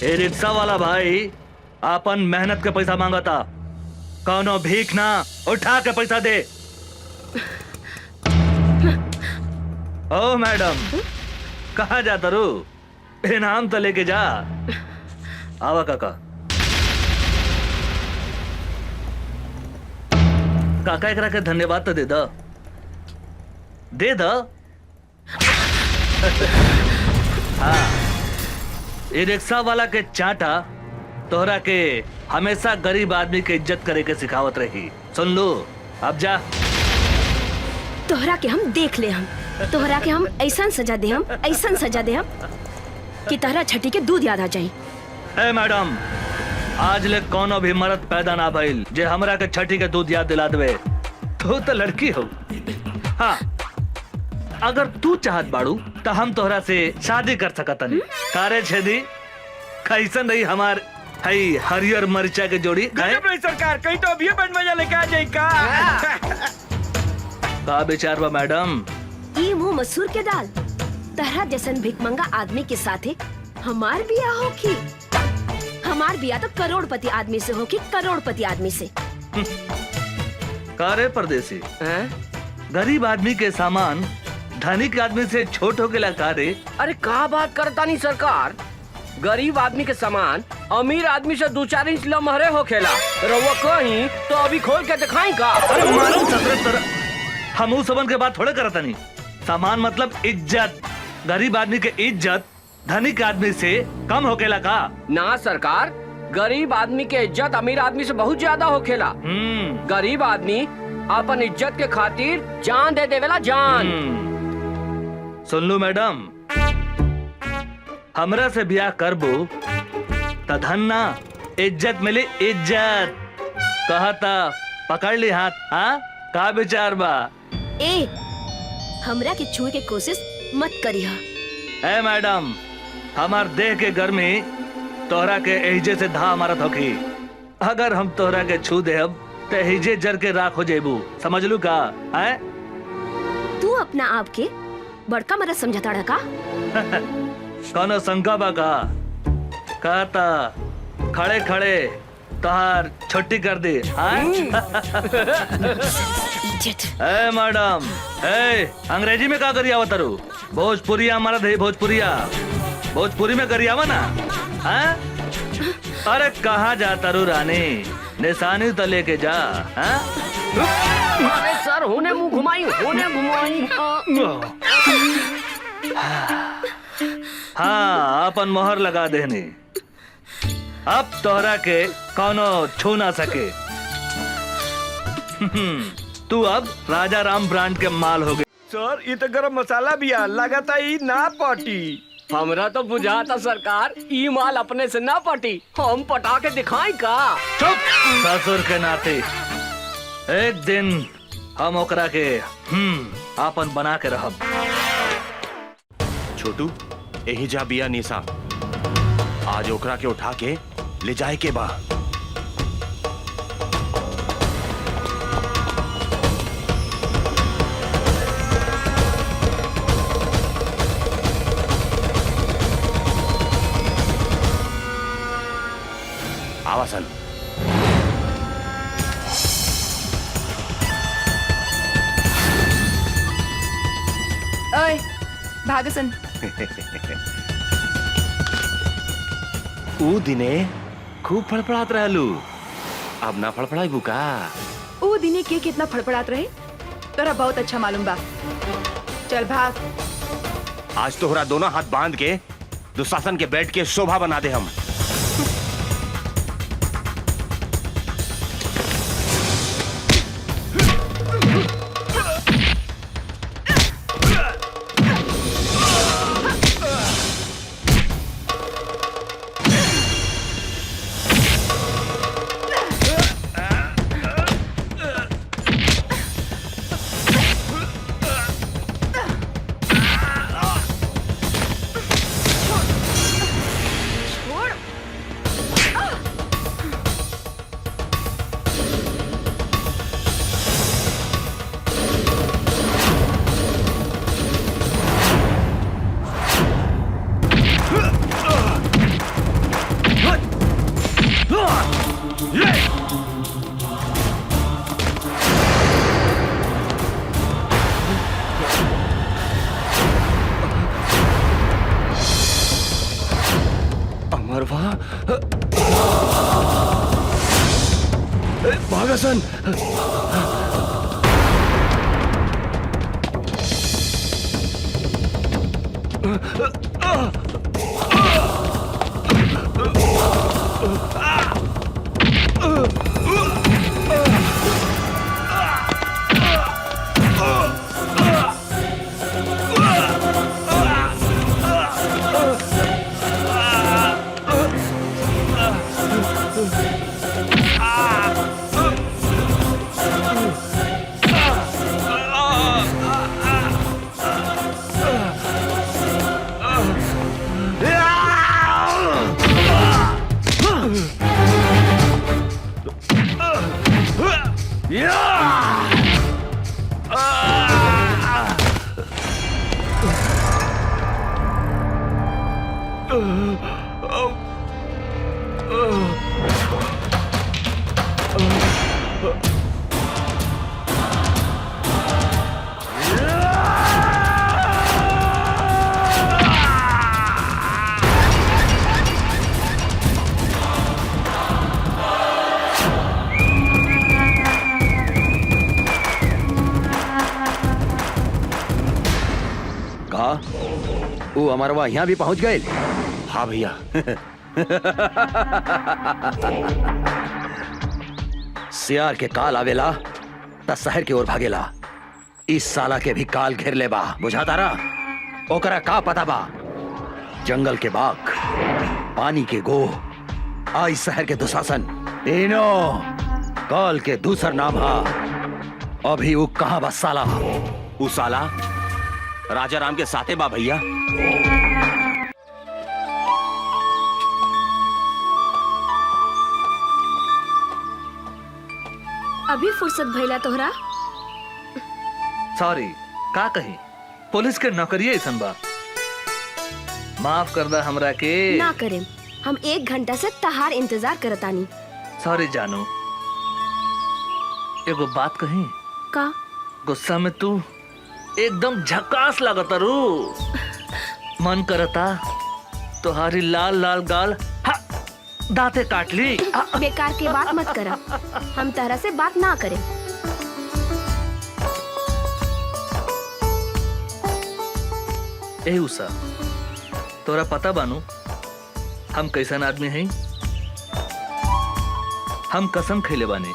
Speaker 11: ए रिक्शा वाला भाई अपन मेहनत के पैसा मांगता, कौनो भीख ना, उठा के पैसा दे। ओ मैडम, कहाँ जाता रू? इनाम तो लेके जा। आवा काका। काका एकरा के धन्यवाद तो दे द, दे द। हाँ, ये रिक्शा वाला के चाटा तोहरा के हमेशा गरीब आदमी के इज्जत करे के सिखावत रही। सुन लो, अब जा।
Speaker 9: तोहरा के हम देख ले, हम तोहरा के हम ऐसा सजा दे, हम ऐसा सजा दे हम कि तोहरा छठी के दूध याद आ जाए।
Speaker 11: ए मैडम, आज ले कोनो भी मर्द पैदा ना भइल जे हमरा के छठी के दूध याद दिला देवे। तू तो लड़की हो। हाँ, अगर तू चाहत बाड़ू तो हम तोहरा से शादी कर सकतनी। कारे छेदी, कैसन रही हमार हई हरियर मरिचा के जोड़ी?
Speaker 5: सरकार कहीं तो अभी बंद मजा लेके आ जाए
Speaker 11: का विचार बा मैडम?
Speaker 9: ई मुंह मसूर के दाल, तहरा जैसन भिखमंगा आदमी के साथे हमार बियाह होखी। हमार बियाह तो करोड़पति आदमी से होखी, करोड़पति आदमी से।
Speaker 11: कारे परदेसी, गरीब आदमी के सामान धनिक आदमी से छोट हो गया कारे?
Speaker 7: अरे का बात करता नहीं सरकार, गरीब आदमी के सामान अमीर आदमी से 2-4 इंच लमहरे होखेला। रउआ कहीं तो अभी खोल के दिखाई का।
Speaker 11: अरे मालूम ससुर तोरा हम उस सबन के बात थोड़े करत नहीं। सामान मतलब इज्जत। गरीब आदमी के इज्जत धनिक आदमी से कम होकेला का?
Speaker 7: ना सरकार, गरीब आदमी के इज्जत अमीर आदमी से बहुत ज्यादा होखेला। गरीब आदमी अपन इज्जत के खातिर जान दे देवेला, जान।
Speaker 11: सुन लो मैडम, हमरा से ब्याह करबो त धन ना इज्जत मिली, इज्जत। कहता पकड़ ली हाथ। हाँ का विचार बा?
Speaker 9: ए हमरा के छुए के कोशिश मत करिहा।
Speaker 11: ए मैडम, हमार देह के गर्मी तोहरा के एहिजे से धा मारत होखी। अगर हम तोहरा के छू देब ते एहिजे जर के राख हो जेबू। समझ लू का? है
Speaker 9: तू अपना आप के बड़का मरद समझता रहा का?
Speaker 11: कौनो शंका बा का? कहता खड़े खड़े तोहार छुट्टी कर दी। ए मैडम, ए अंग्रेजी में का करिया आवतारू? भोजपुरिया हमारा दही भोजपुरिया। भोजपुरी में करिया वा ना? हाँ? अरे कहाँ जाता रू रानी? निशानी तो लेके जा। हाँ?
Speaker 7: अरे सर, होने मुंह घुमाई, होने घुमाई।
Speaker 11: हाँ, अपन मोहर लगा देनी। अब तोहरा के कौनो छू ना सके। तू अब राजा राम ब्रांड के माल हो गए।
Speaker 5: सर ये तो गरम मसाला भी है, लगाता ही ना पाटी।
Speaker 7: हमरा तो बुझाता सरकार ई माल अपने से ना पटी, हम पटा के दिखाई का।
Speaker 11: चुप ससुर के नाते। एक दिन हम ओकरा के आपन बना के रहब।
Speaker 8: छोटू यही जा बिया निशा, आज ओकरा के उठा के ले जाए के बा। आवासन
Speaker 2: ओए भागसन।
Speaker 8: ऊ दिने खूब फड़फड़ात रहलू, अब ना फड़फड़ाई बुका।
Speaker 2: ओ दिने के कितना फड़फड़ात रहे तोरा बहुत अच्छा मालूम बा। चल भाग।
Speaker 8: आज तोहरा दोनों हाथ बांध के दुशासन के बेड के शोभा बना दे हम। अमरवा भागसन।
Speaker 3: वो अमरवा यहाँ भी पहुंच गए।
Speaker 8: हाँ भैया।
Speaker 3: सियार के काल आवेला त शहर की ओर भागेला। इस साला के भी काल घेर ले बा, बुझाता रहा। ओकरा का पता बा? जंगल के बाघ, पानी के गो, आई शहर के दुशासन, तीनों काल के दूसर नाम हा। अभी वो कहाँ बा साला?
Speaker 8: वो साला राजा राम के साथे बा भैया।
Speaker 9: अभी फुर्सत भइला तोहरा?
Speaker 11: सॉरी, का कही, पुलिस के नौकरी ऐसन बा। माफ कर दा हमरा के।
Speaker 9: ना करें, हम 1 घंटा से तहार इंतजार करतानी।
Speaker 11: सॉरी जानू, एगो बात कही।
Speaker 9: का?
Speaker 11: गुस्सा में तू एकदम झकास लगता रू। मन करता तुम्हारी लाल लाल गाल दांते काट ली।
Speaker 9: बेकार की बात मत करा, हम तरह से बात ना करें।
Speaker 11: ए उषा, तोरा पता बानू हम कैसन आदमी हैं? हम कसम खैले बानी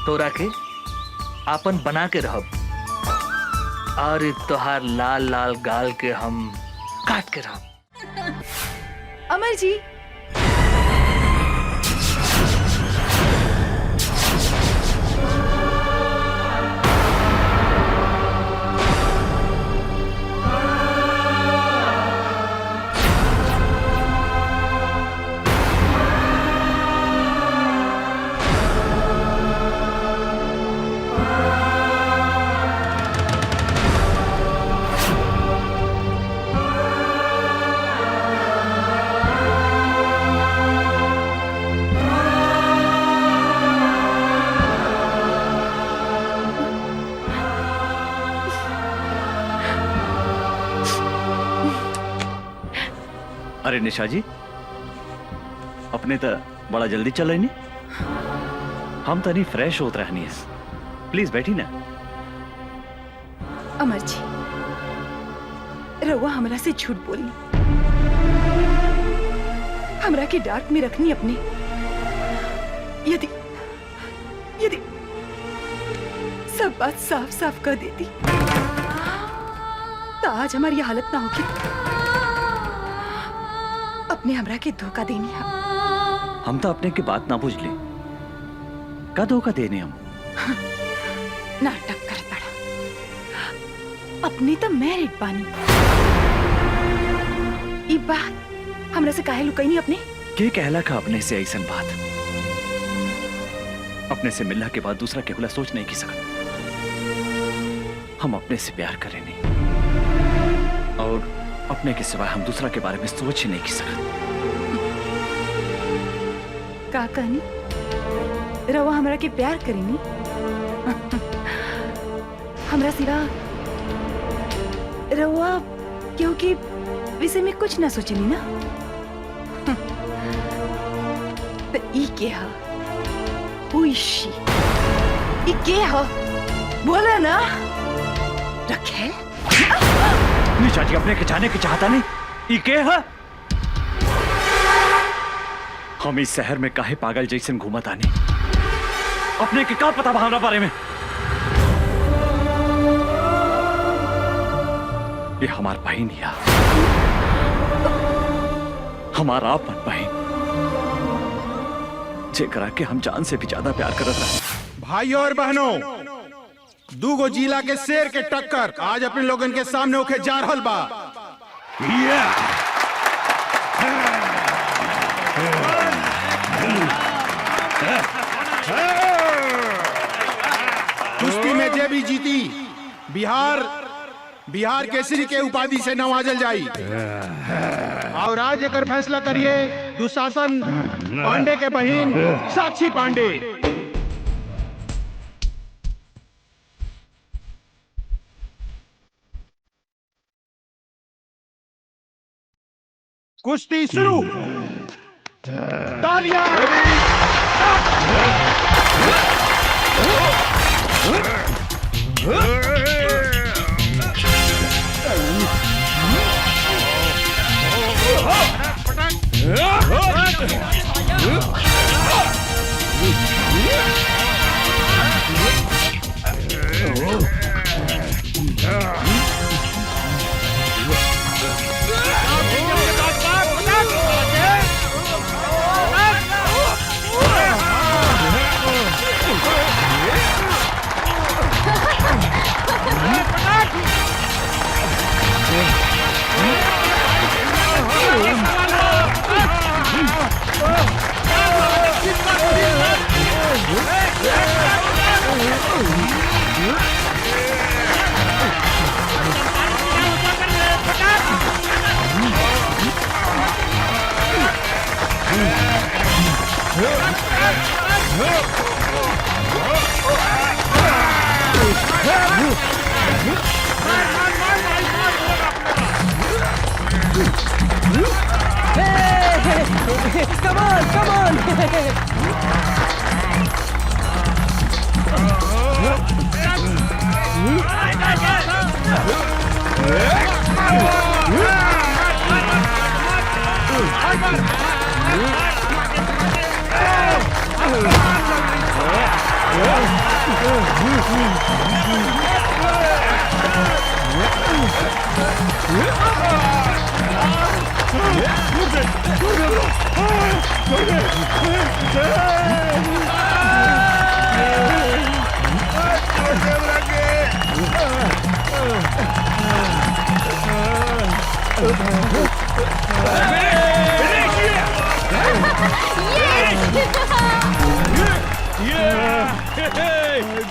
Speaker 11: तोरा के आपन बना के रहब, और तोहार लाल लाल गाल के हम काट के रहब।
Speaker 10: अमर जी,
Speaker 1: अरे निशा जी, अपने तो बड़ा जल्दी चल रही नहीं। हम तो नहीं फ्रेश होत रहनी है, प्लीज बैठी ना।
Speaker 10: अमर जी, रउआ हमरा से झूठ बोली, हमरा के डार्क में रखनी अपने। यदि यदि सब बात साफ साफ कर देती तो आज हमारी हालत ना होगी। अपने हमरा के धोखा देनी है।
Speaker 1: हम तो अपने की बात ना बुझ ली, का धोखा देने हम?
Speaker 10: नाटक कर पड़ा। अपने तो मैरिड बानी। ई बात हमरा से काहे लुकाई नहीं अपने?
Speaker 1: के कहला का अपने से ऐसन बात? अपने से मिलने के बाद दूसरा केवला सोच नहीं की सकत। हम अपने से प्यार करें नहीं, और अपने के सिवाय हम दूसरा के बारे में सोच ही नहीं की सकत।
Speaker 10: का कहनी? रवा हमरा के प्यार करेनी? हमरा सिवा रवा क्योंकि विषय में कुछ ना सोचनी ना। तो ई के हा? Who is she? ई के हा? बोला ना। रखे?
Speaker 1: निशा जी, अपने के जाने की चाहता नहीं। ई के है? हम इस शहर में काहे पागल जैसन घूमत आनी? अपने के का पता हमरा बारे में? ये हमार बहन या हमारा अपन बहन, जेकरा के हम जान से भी ज्यादा प्यार करत रहे।
Speaker 4: भाइयों और बहनों, दूगो जिला के शेर के टक्कर आज अपने लोगन के सामने होके जा रहल बा। कुश्ती में जे भी जीती बिहार केसरी के उपाधि से नवाजल जाई। और आज एकर फैसला करिए दुशासन पांडे के बहन साक्षी पांडे। कुश्ती शुरू। तालियां।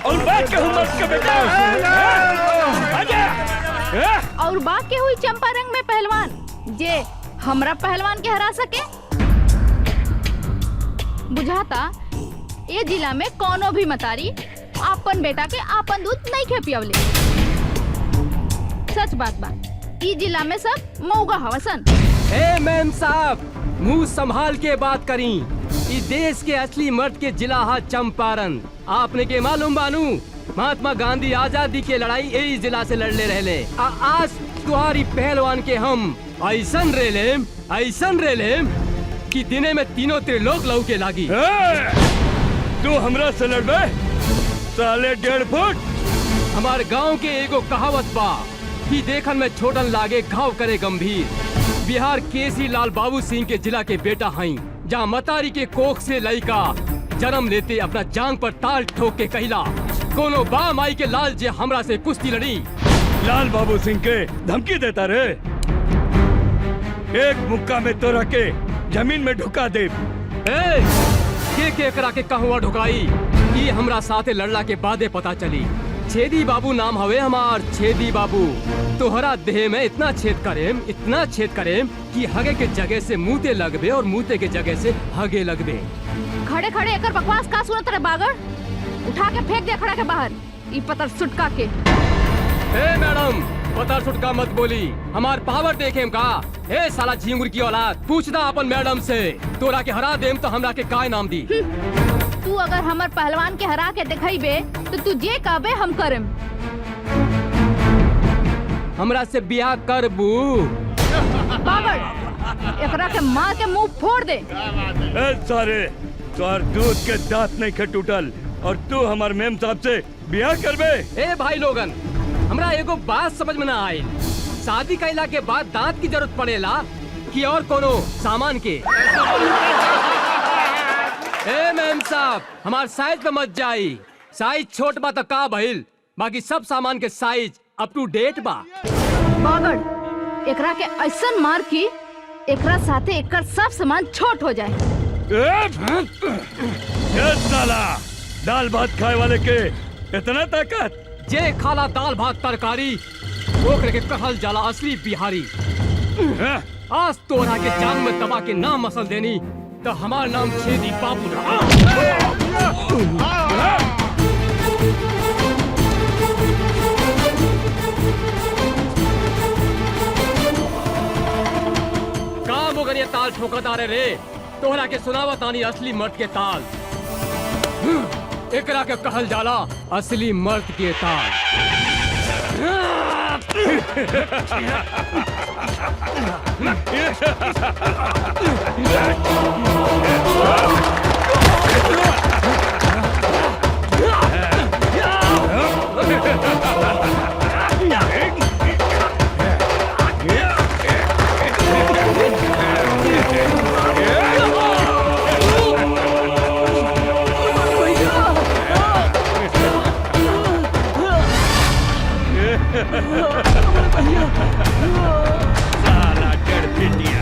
Speaker 5: और बात के हुमस के बेटा
Speaker 10: और बाकी हुई चंपारंग में पहलवान जे हमरा पहलवान के हरा सके। बुझाता ये जिला में कोनो भी मतारी आपन बेटा के आपन दूध नहीं खे पियवले। सच बात बा, ई जिला में सब मऊगा हवसन।
Speaker 7: ए मैम साहब, मुंह संभाल के बात करी। ई देश के असली मर्द के जिला हा चंपारण। आपने के मालूम बानू, महात्मा गांधी आजादी के लड़ाई यही जिला से लड़ले रहले। आज तुम्हारी पहलवान के हम ऐसन रेलेम कि दिने में तीनों त्रिलोक लहू के लागी।
Speaker 5: तू हमरा से लड़बे साले 1.5 फुट।
Speaker 7: हमार गांव के एगो कहावत बा कि देखन में छोटन लागे घाव करे गंभीर। बिहार केसी लाल बाबू सिंह के जिला के बेटा हई, जहाँ मतारी के कोख से लइका जन्म लेते अपना जांग पर ताल ठोक के कहिला कोनो बा माई के लाल जे हमरा से कुश्ती लड़ी।
Speaker 5: लाल बाबू सिंह के धमकी देता रे, एक मुक्का में तोरा के जमीन में ढुका दे।
Speaker 7: के करा के कहवा ढुकाई, ये हमरा साथे लड़ला के बादे पता चली। छेदी बाबू नाम हवे हमार, छेदी बाबू। तोहरा देह में इतना छेद करेम कि हगे के जगह से मुँहते लगबे और मुँहते के जगह से हगे लगबे।
Speaker 10: खड़े खड़े एकर बकवास का सुनत रे बागड़? उठा के फेंक दे खड़ा के बाहर ई पतर सुटका के।
Speaker 7: ए मैडम, पतर सुटका मत बोली, हमार पावर देखेम का। ए साला झिंगुर की औलाद, पूछना अपन मैडम से। तोरा के हरा देम तो हमरा के काय नाम दी।
Speaker 10: तू अगर हमर पहलवान के हरा के दिखाईबे तो तू जे कहबे हम करम।
Speaker 7: हमरा से बियाह करबू?
Speaker 10: बागड़, एकरा के मार के मुंह फोड़ दे।
Speaker 5: ए सारे, तोहर दूध के दांत नहीं के टूटल और तू हमार मेम साहब से बियाह करबे?
Speaker 7: ए भाई लोगन, हमरा एगो बात समझ में ना आई। शादी कैला के बाद दांत की जरूरत पड़ेला कि और कोनो सामान के? ए मैम साहब, हमार साइज पे मत जाई। साइज छोट बा तो का भइल, बाकी सब सामान के साइज अप टू डेट बा।
Speaker 10: बागड़, एकरा के ऐसन मार की एकरा साथे एकर सब सामान छोट हो जाए।
Speaker 5: ए साला, दाल भात खाए वाले के इतना ताकत?
Speaker 7: जे खाला दाल भात तरकारी ओकरे के कहल जाला असली बिहारी। आज तोरा के जान में दबा के नाम मसल देनी तो हमार नाम छेदी बाबू रहा। काम अगर ये ताल ठोकता रे, तोहरा के सुनावा तानी असली मर्द के ताल। एकरा के कहल जाला असली मर्द के ताल।
Speaker 5: साला डर पिटिया।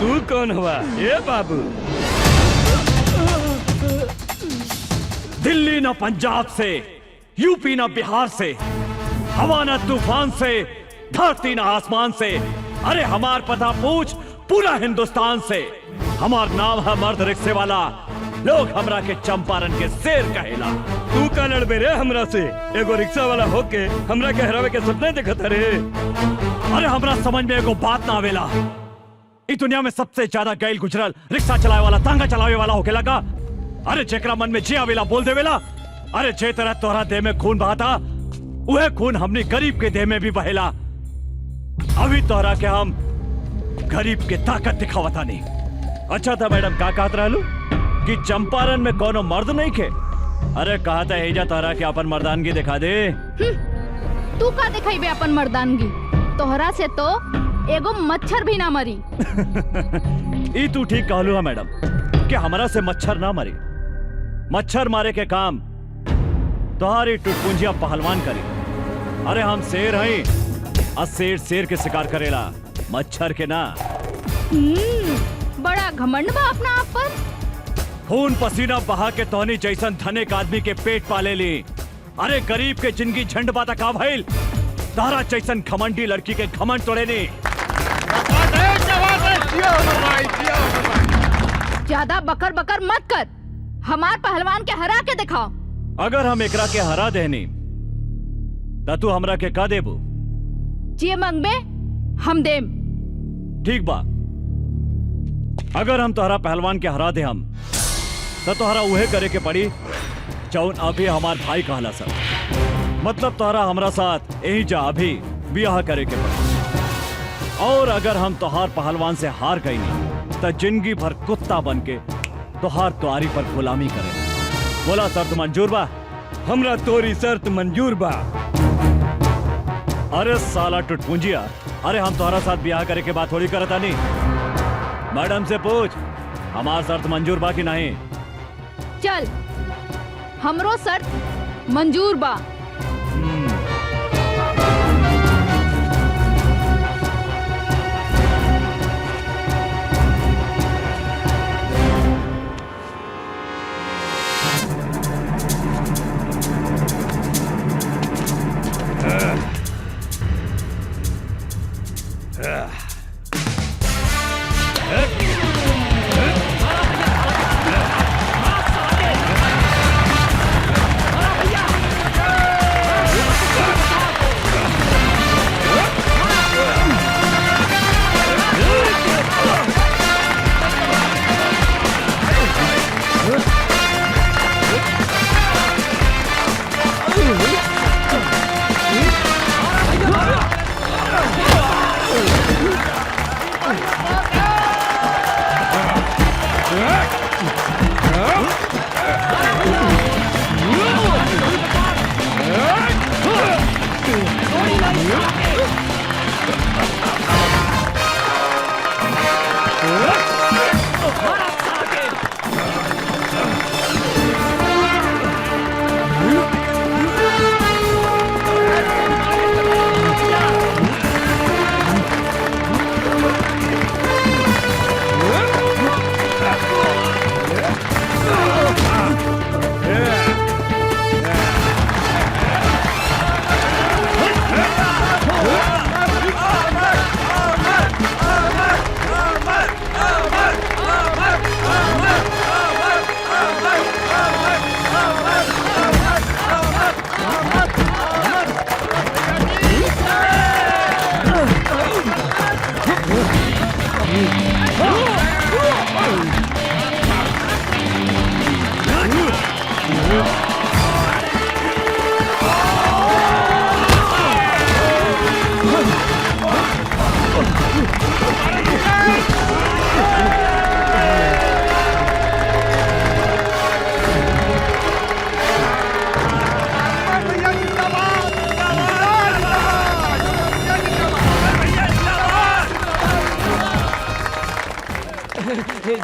Speaker 5: तू कौन हुआ ए बाबू?
Speaker 1: दिल्ली न पंजाब से, यूपी न बिहार से, हवा न तूफान से, धरती न आसमान से, अरे हमार पता पूछ पूरा हिंदुस्तान से। हमार नाम है मर्द रिक्शे वाला, लोग हमरा के चंपारण के शेर कहेला।
Speaker 5: तू का लड़बे रे हमरा से? एगो रिक्शा वाला होके हमरा के हरावे के सपने देखत रे?
Speaker 1: अरे हमरा समझ में एगो बात ना आवेला। इस दुनिया में सबसे ज्यादा गैल गुजरल रिक्शा चलावे वाला, तांगा चलावे वाला होके लगा। अरे जेकरा मन में जे आवेला बोल देवेला। अरे जे तरह तोहरा देह में खून बहाता, वह खून हमने गरीब के देह में भी बहेला। अभी तोहरा के हम गरीब के ताकत दिखावता नहीं। अच्छा था मैडम, का कहत रहलू कि चंपारण में कोनो मर्द नहीं खे? अरे कहा था एजा तोहरा के अपन मर्दानगी दिखा दे।
Speaker 13: तू का दिखाई अपन मर्दानगी? तोहरा से तो एगो मच्छर भी ना मरी।
Speaker 1: ई तू ठीक कहलू है मैडम कि हमरा से मच्छर ना मरी। मच्छर मारे के काम तोहारी टुटपुंजिया पहलवान करी। अरे हम शेर हैं और शेर शेर के शिकार करेला, मच्छर के ना।
Speaker 13: बड़ा घमंड बा अपना आप पर।
Speaker 1: खून पसीना बहा के तोहनी जैसन धनिक आदमी के पेट पाले ली। अरे गरीब के जिंदगी झंड बाता का भइल, तारा जैसन घमंडी लड़की के घमंड तोड़े नी।
Speaker 13: ज्यादा बकर बकर मत कर, हमार पहलवान के हरा के दिखाओ।
Speaker 1: अगर हम एकरा के हरा देनी ता तू हमरा के का देबू?
Speaker 13: जे मंगबे हम देम।
Speaker 1: ठीक बा, अगर हम तोहरा पहलवान के हरा दे हम तो तोहरा उहे करे के पड़ी जौन अभी हमार भाई कहला सब। मतलब तोहरा हमरा साथ यही जा अभी ब्याह करे के पड़ी। और अगर हम तोहार पहलवान से हार गई नहीं तो जिंदगी भर कुत्ता बन के तोहार तुआरी पर गुलामी करे। बोला शर्त मंजूर बा?
Speaker 5: हमरा तोरी शर्त मंजूर बा।
Speaker 1: अरे साला टुटपुंजिया, अरे हम तोहरा साथ ब्याह करे के बात थोड़ी करता नहीं। मैडम से पूछ हमार शर्त मंजूर बा कि नहीं।
Speaker 13: चल, हमरो शर्त मंजूर बा।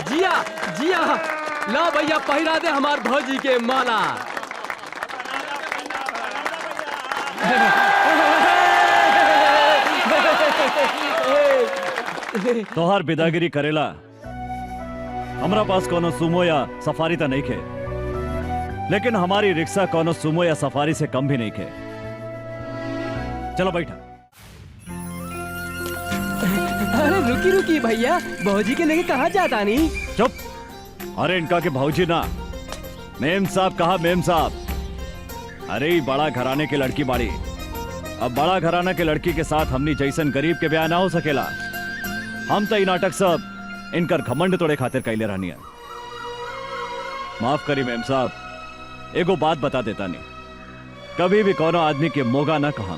Speaker 7: जिया जिया, ला भैया पहिरा दे हमार भौजी के माला।
Speaker 1: तोहार बिदागिरी करेला हमरा पास कोनो सुमो या सफारी तो नहीं खे, लेकिन हमारी रिक्शा कोनो सुमो या सफारी से कम भी नहीं खे। चलो बैठा।
Speaker 14: अरे रुकी रुकी भैया, भौजी के लेके कहाँ जाता नहीं?
Speaker 1: चुप। अरे इनका के भौजी ना, मेम साहब कहा मेम साहब। अरे ये बड़ा घराने की लड़की बाड़ी, अब बड़ा घराना के लड़की के साथ हमनी जैसन गरीब के ब्याह ना हो सकेला। हम तो ये नाटक सब इनकर घमंड तोड़े खातिर कैले रहनी है। माफ करी मेम साहब, एगो बात बता देता नहीं, कभी भी कोनो आदमी के मोगा ना कहा।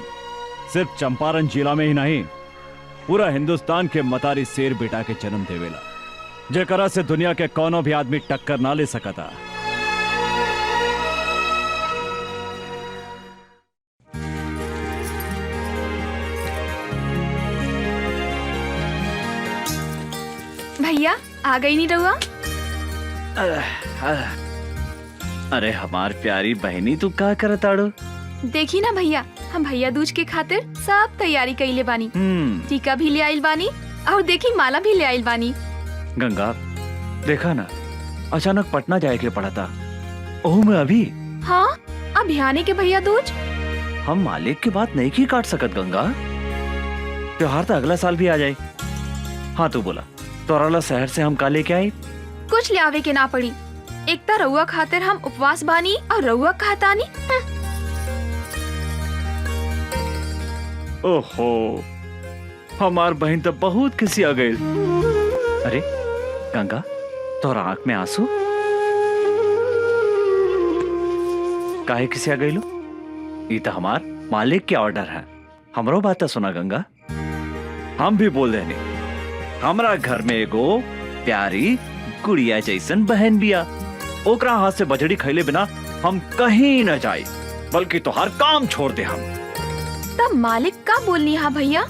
Speaker 1: सिर्फ चंपारण जिला में ही नहीं, पूरा हिंदुस्तान के मतारी शेर बेटा के जन्म देवेला, जेकरा से दुनिया के कोनो भी आदमी टक्कर ना ले सकता।
Speaker 2: भैया आ गई नहीं रहुआ?
Speaker 1: अरे हमार प्यारी बहनी, तू का करताड़ो?
Speaker 2: देखी ना भैया, हम भैया दूज के खातिर सब तैयारी कइले बानी। टीका भी ले आइल बानी और देखी माला भी ले आइल बानी।
Speaker 1: गंगा देखा ना, अचानक पटना जाए के पड़ा था। ओह मैं अभी।
Speaker 2: हाँ अभियाने के भैया दूज।
Speaker 1: हम मालिक की बात नहीं की काट सकत गंगा, त्योहार तो अगला साल भी आ जाए। हाँ तू बोला तोराला शहर से हम का लेके आई?
Speaker 2: कुछ ले आवे के ना पड़ी, एक तो रउआ खातिर हम उपवास बानी और रउआ कहतानी।
Speaker 1: ओहो हमार बहन तो बहुत किसी आ गई। अरे गंगा तोरा आंख में आंसू काहे किसी आ गई लो? ये तो हमार मालिक के ऑर्डर है, हमरो बात तो सुना गंगा। हम भी बोल रहे नहीं, हमरा घर में एगो प्यारी गुड़िया जैसन बहन बिया, ओकरा हाथ से बजड़ी खैले बिना हम कहीं न जाए, बल्कि तो हर काम छोड़ दे हम।
Speaker 2: तब मालिक का बोलनी? हाँ भैया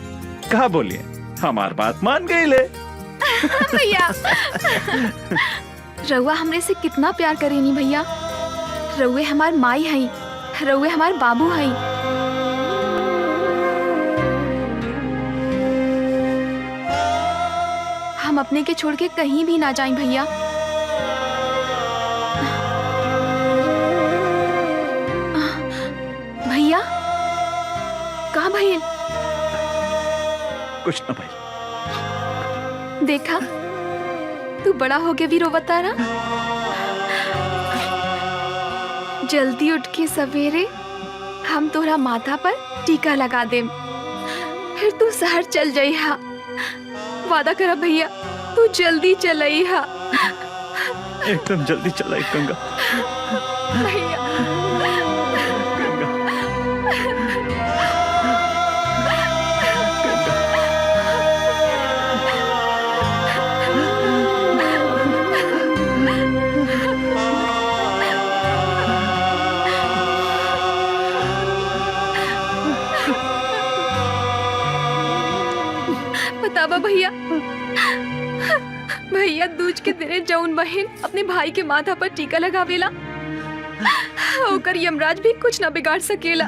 Speaker 1: कहा बोलिए, हमार बात मान गई ले।
Speaker 2: भैया रउआ हमरे से कितना प्यार करेनी भैया। रउए हमार माई हई, रउए हमार बाबू हई। हम अपने के छोड़ के कहीं भी ना जाएं भैया। भैया कहाँ भैया?
Speaker 1: कुछ न भाई।
Speaker 2: देखा तू बड़ा हो के भी रोवता ना। जल्दी उठ के सवेरे हम तोरा माथा पर टीका लगा देम, फिर तू शहर चल जाइहा। वादा करा भैया, तू जल्दी चलइहा।
Speaker 1: एकदम जल्दी चलाई गंगा।
Speaker 2: भैया बतावा भैया, भैया दूज के दिने जौन बहन अपने भाई के माथा पर टीका लगावेला, ओकर यमराज भी कुछ न बिगाड़ सकेला।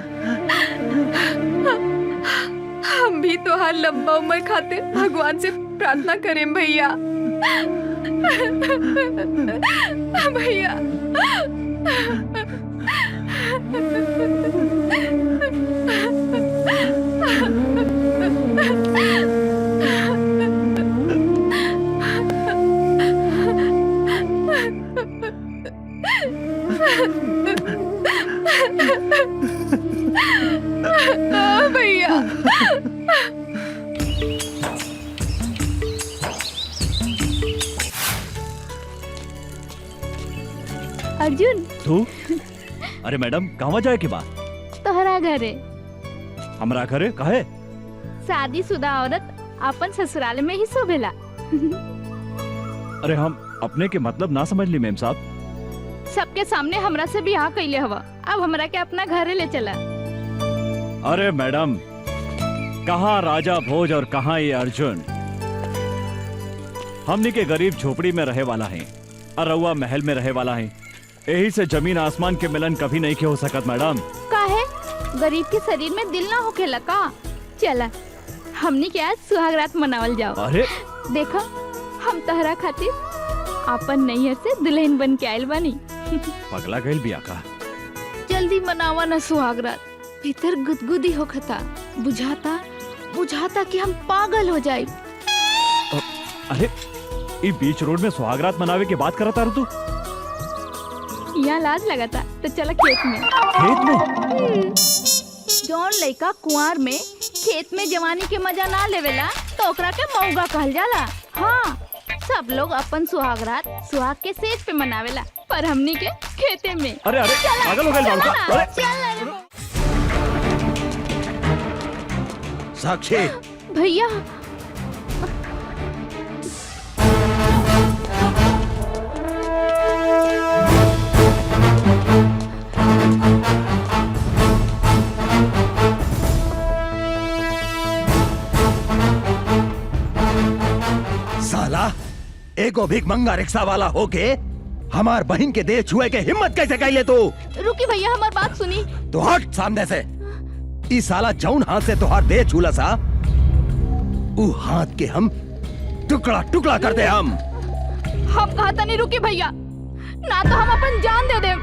Speaker 2: हम भी तो हर लंबा उम्र खातिर भगवान से प्रार्थना करें भैया। भैया भैया
Speaker 13: अर्जुन
Speaker 1: तू? अरे मैडम कहाँ जाए की बात?
Speaker 13: तोहरा घरे।
Speaker 1: हमरा घरे काहे?
Speaker 13: शादीशुदा औरत अपन ससुराल में ही शोभेला।
Speaker 1: अरे हम अपने के मतलब ना समझ ली मेम साहब।
Speaker 13: सबके सामने हमरा से बियाह कैले हवा, अब हमरा के अपना घरे ले चला।
Speaker 1: अरे मैडम, कहाँ राजा भोज और कहाँ ये अर्जुन? हमनी के गरीब झोपड़ी में रहे वाला है और रउआ महल में रहे वाला है। यही से जमीन आसमान के मिलन कभी नहीं के हो सकत मैडम।
Speaker 13: काहे? गरीब के शरीर में दिल ना होखेला का? चला हमनी के आज सुहाग रात मनावल जाओ।
Speaker 1: अरे
Speaker 13: देखा हम तहरा खातिर अपन नैहर से दुल्हन बन के आयल बानी।
Speaker 1: पगला गइल बिया का?
Speaker 13: जल्दी मनावा ना सुहागरात, भीतर गुदगुदी होखता, बुझाता कि हम पागल हो जाए।
Speaker 1: अरे ई बीच रोड में सुहागरात मनावे के बात करता रह तू?
Speaker 13: यहाँ लाज लगाता तो चला खेत में।
Speaker 1: खेत में?
Speaker 13: जौन लड़का कुंवार में खेत में जवानी के मजा ना लेवेला तो ओकरा के मौगा कहल जाला। हाँ, सब लोग अपन सुहागरात सुहाग के सेज पे मनावेला, पर हमनी के खेते में।
Speaker 1: अरे अरे पागल हो गए बाबू का?
Speaker 3: साक्षी
Speaker 13: भैया
Speaker 3: साला एगो भीख मंगा रिक्शा वाला होके हमार बहन के देह छुए के हिम्मत कैसे कैले तू?
Speaker 13: रुकी भैया, हमार बात सुनी।
Speaker 3: तो हट सामने से। ई साला जौन हाथ से तुहार देह छूला सा, ऊ हाथ के हम टुकड़ा टुकड़ा कर दे। हम
Speaker 13: कहा नहीं, रुकी भैया, ना तो हम अपन जान दे दे।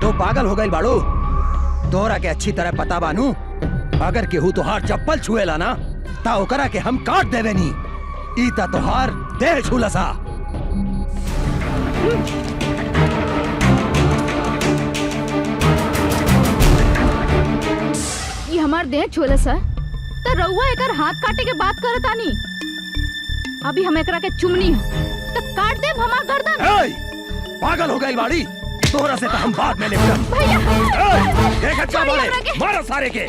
Speaker 3: तो पागल हो गई बाड़ू? तोरा के अच्छी तरह पता बानू, अगर केहू तुहार चप्पल छुएला ना ता ओकरा के हम काट देवे नी। ईता तुहार देह छूला सा।
Speaker 13: ये हमार देह छोले सा तो रउआ एकर हाथ काटे के बात करत आनी। अभी हम एकरा के चुमनी हो तो काट देब हमार गर्दन।
Speaker 3: पागल हो गई बाड़ी? तोरा से तो हम बाद में निपटम।
Speaker 13: भैया
Speaker 3: देख अच्छा बोले, मारो सारे के।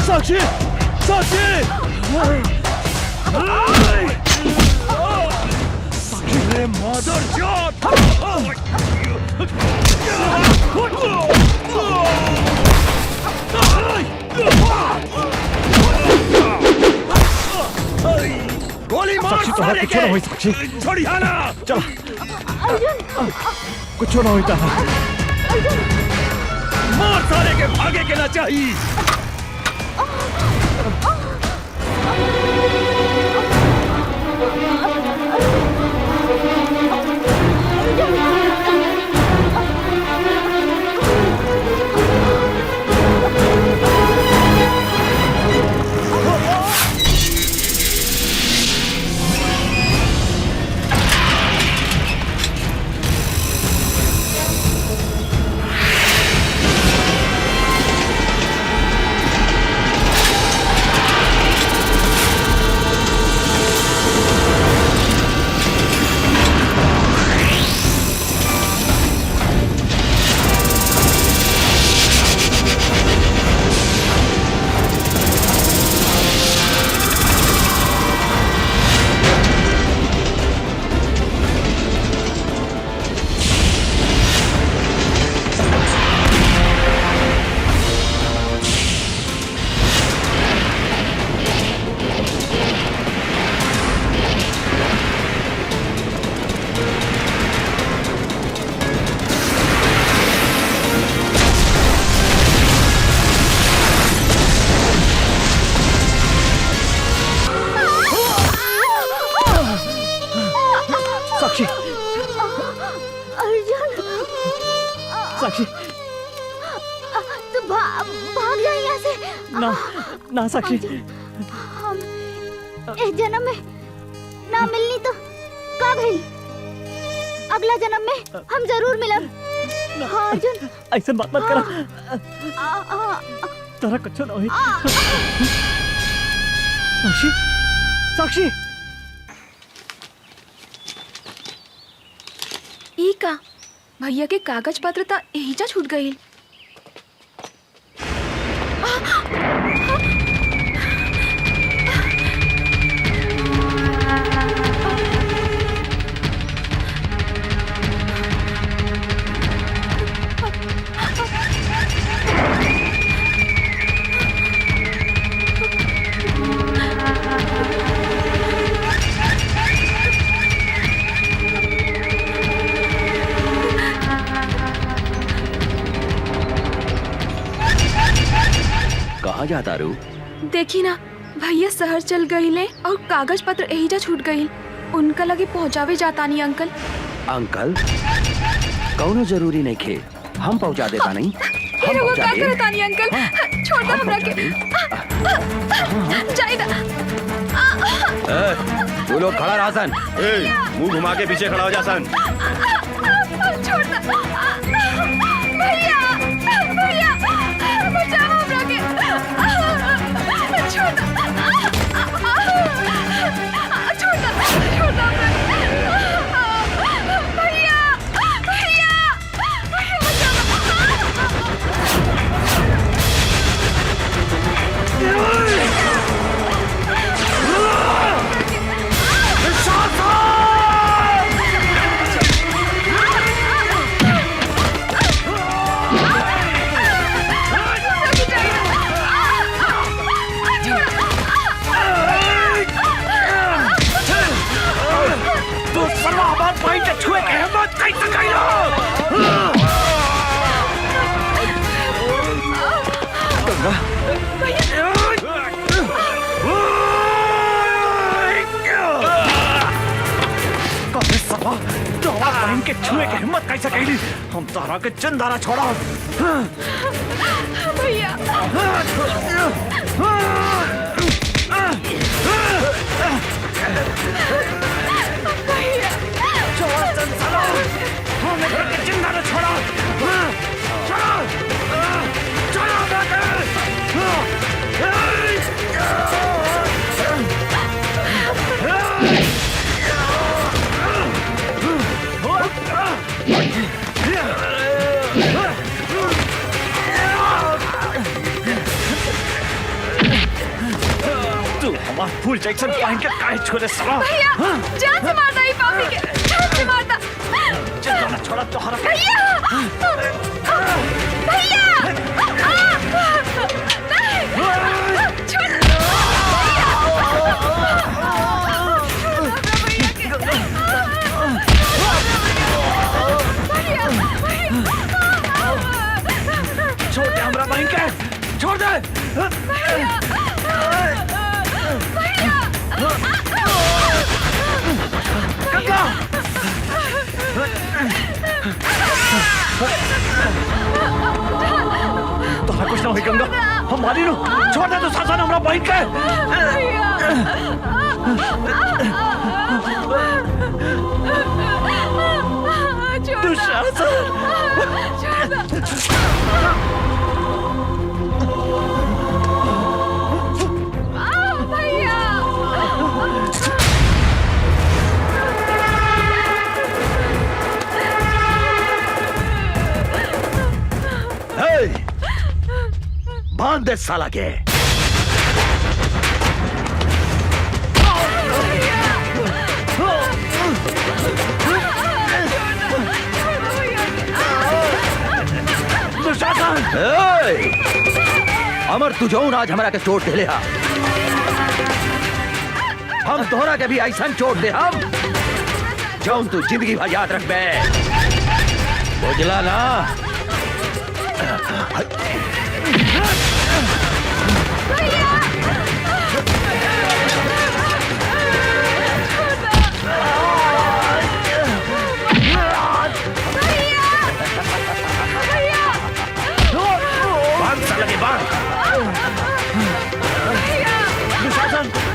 Speaker 1: साक्षी, साक्षी, साक्षी रे मदर चोद!
Speaker 3: गोली मार
Speaker 1: साक्षी तो कुछ ना हुई। साक्षी
Speaker 3: छोड़िया ना।
Speaker 1: चल, कुछ ना हुई।
Speaker 3: मार सारे के, भागे के ना चाहिए।
Speaker 1: साक्षी,
Speaker 13: अर्जुन,
Speaker 1: साक्षी,
Speaker 13: तू भाग जा यहाँ से।
Speaker 1: ना ना साक्षी,
Speaker 13: हम इस जन्म में ना मिलनी तो का भइल, अगला जन्म में हम जरूर मिलब। हाँ अर्जुन,
Speaker 1: ऐसा बात मत करा। तेरा कुछ ना हुई। साक्षी, साक्षी,
Speaker 2: ई का भैया के कागज पत्र ता एहिजा छूट गई।
Speaker 3: कहाँ जाता रू?
Speaker 2: देखी ना भैया शहर चल गईले और कागज पत्र एहिजा छूट गई। उनका लगे पहुँचावे जाता नहीं अंकल।
Speaker 3: अंकल कौनो जरूरी नहीं खे, हम पहुंचा देता नहीं।
Speaker 2: ये लोग क्या करता नहीं अंकल, छोड़ दो हमरा के। जाइदा।
Speaker 3: तू लोग खड़ा रहा सन।
Speaker 8: मुंह घुमा के पीछे खड़ा हो जा सन।
Speaker 2: छोड़ दो भैया, भैया बचाओ हमरा के। छोड़ दो, छोड़ दो, छोड़ दो हमरा के। भैया, भैया, भैया बचाओ।
Speaker 1: तू सला हमार भाई के छुए के हिम्मत कैसे कइलो? गंगा कभी सला तो हमार बहन के छुए के हिम्मत कैसे कइली? हम तारा के चंदारा छोड़ा।
Speaker 2: भैया
Speaker 1: तू हमार फूल जैक्सन पहन के काहे छोड़े सला?
Speaker 2: भैया जान से मारता ही पापी के, जान से मारता।
Speaker 1: चंदारा छोड़ा तोहरा के।
Speaker 2: भैया भैया
Speaker 1: छोड़ दे हमरा बहन के, छोड़ दे। गंगा तोहरा कुछ ना होई गंगा, हम मारी लो। छोड़ दे तो सासन हमरा बहन के।
Speaker 3: बांध दे साला के। अमर तू जौन आज हमारा के चोट दे ले हम तोहरा के भी ऐसा चोट दे हम जौन तू जिंदगी भर याद रख बे, बुझला ना?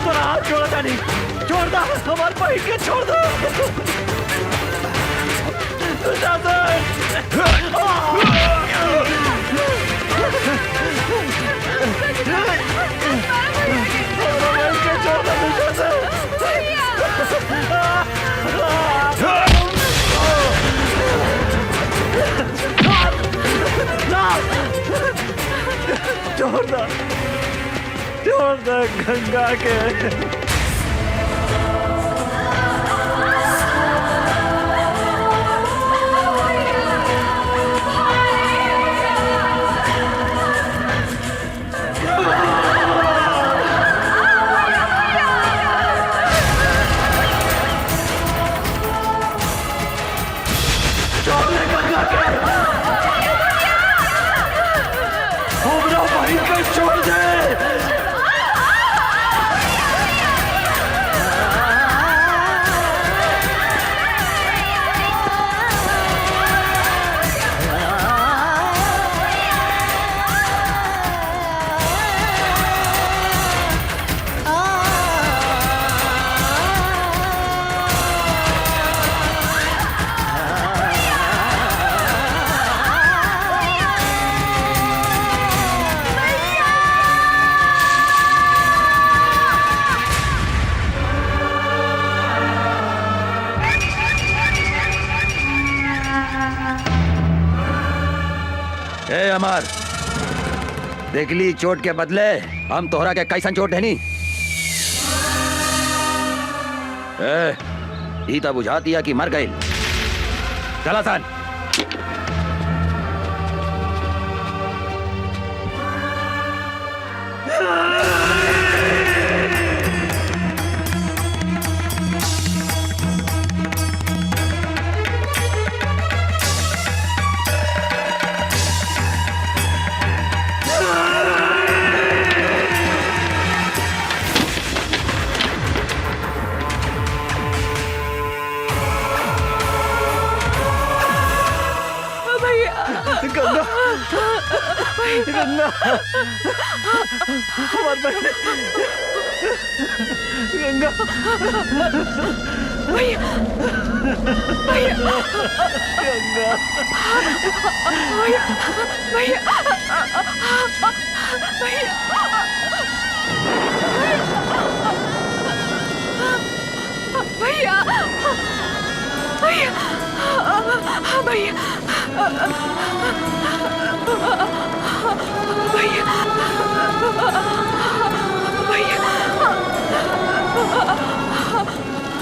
Speaker 1: तोरा हाथ छोड़ा नहीं, छोड़ दो हमारे भाई के, छोड़ दो। छोड़ दो गंगा के। छोड़ दे।
Speaker 3: ए अमर, देख ली चोट के बदले हम तोहरा के कैसन चोट है नी। ई तो बुझा दिया कि मर गई। चला सन।
Speaker 11: गंगा, हमार बहन गंगा,
Speaker 2: भैया, भैया,
Speaker 11: गंगा,
Speaker 2: भैया, भैया, भैया, भैया, भैया,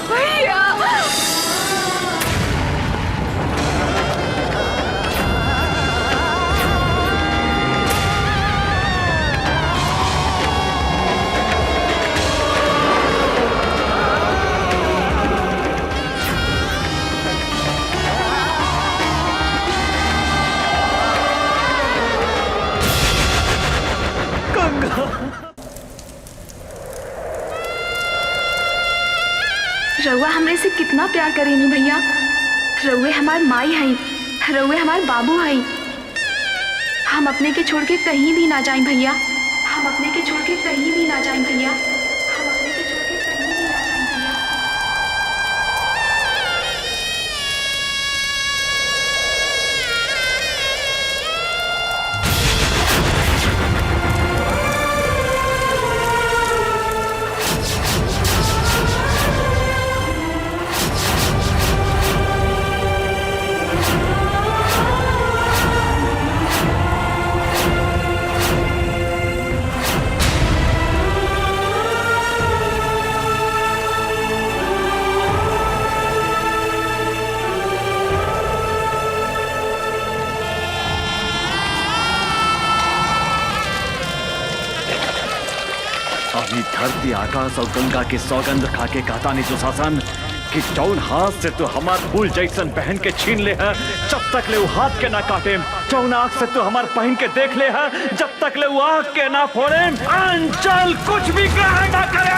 Speaker 2: भैया, भैया, रउआ हमरे से कितना प्यार करेनी भैया। रउए हमार माई हई, रउए हमार बाबू हई। हम अपने के छोड़ के कहीं भी ना जाएं भैया। हम अपने के छोड़ के कहीं भी ना जाएं भैया। हम अपने के छोड़ के कहीं भी ना जाएं भैया।
Speaker 1: अभी धरती आकाश और गंगा के सौगंध खा के कहता नहीं दुशासन कि जौन हाथ से तू हमार फूल जैसन पहन के छीन ले है, जब तक ले वो हाथ के ना काटे। जौन आँख से तू हमार पहन के देख ले है, जब तक ले वो आँख के ना फोड़े। अंचल कुछ भी ग्रहण ना करे।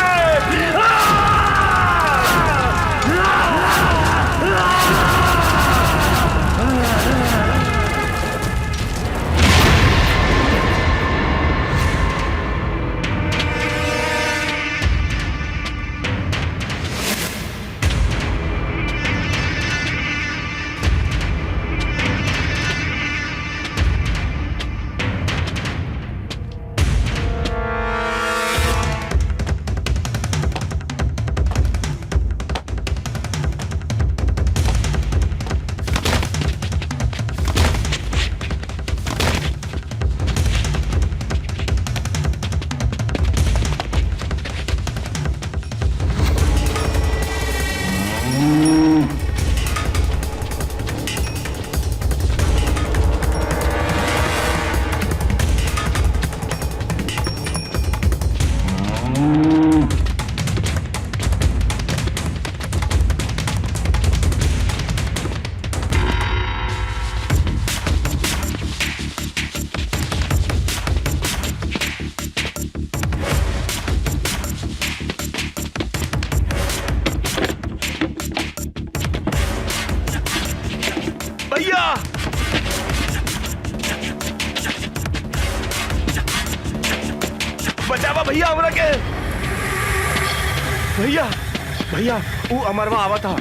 Speaker 12: बचावा भैया हमरा के। भैया भैया वो अमरवा आवा था।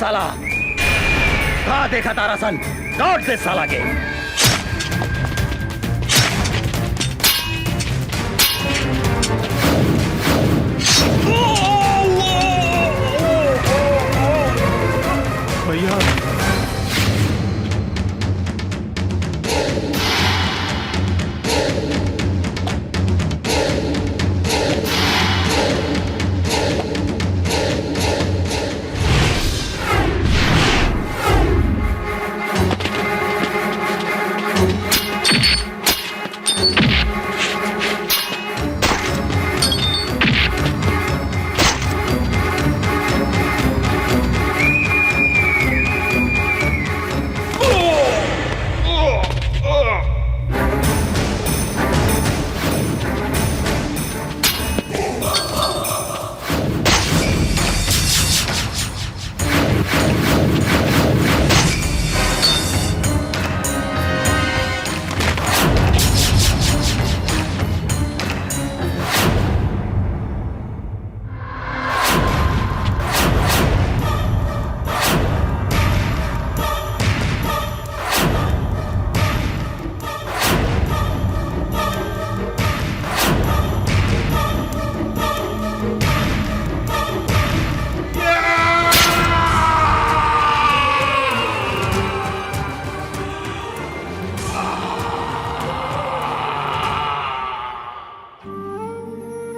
Speaker 3: साला कहा देखा तारा सन लौट दे साला के।
Speaker 12: भैया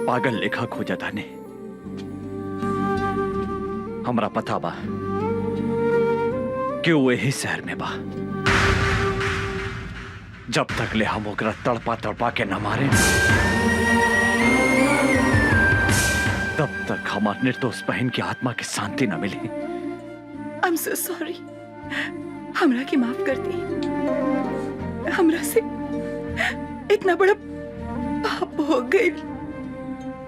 Speaker 1: पागल लेखा खोजा था ने हमरा पता बा कि वो यही शहर में बा। जब तक ले हम ओकरा तड़पा तड़पा के न मारे तब तक हमार निर्दोष बहन की आत्मा की शांति न मिली।
Speaker 15: आई एम सो सॉरी, हमरा की माफ कर दी। हमरा से इतना बड़ा पाप हो गई,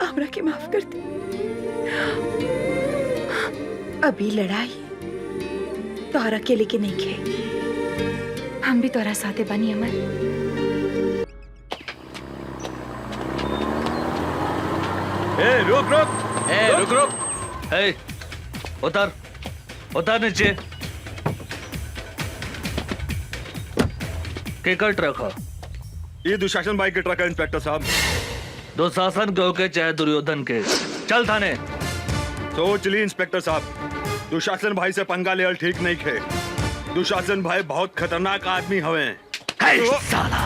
Speaker 15: हमरा की माफ कर दी। अभी लड़ाई तोहरा अकेले के नहीं खे, हम भी तोहरा साथे बनी अमर।
Speaker 11: रुक रुक रुक। उतर उतर नीचे। केकर ट्रक है?
Speaker 5: ये दुशासन भाई के ट्रक है इंस्पेक्टर साहब।
Speaker 11: दुशासन के होके चाहे दुर्योधन के, चल थाने।
Speaker 5: सोच ली इंस्पेक्टर साहब, दुशासन भाई से पंगा लेवल ठीक नहीं खे। दुशासन भाई बहुत खतरनाक आदमी हवे।
Speaker 11: साला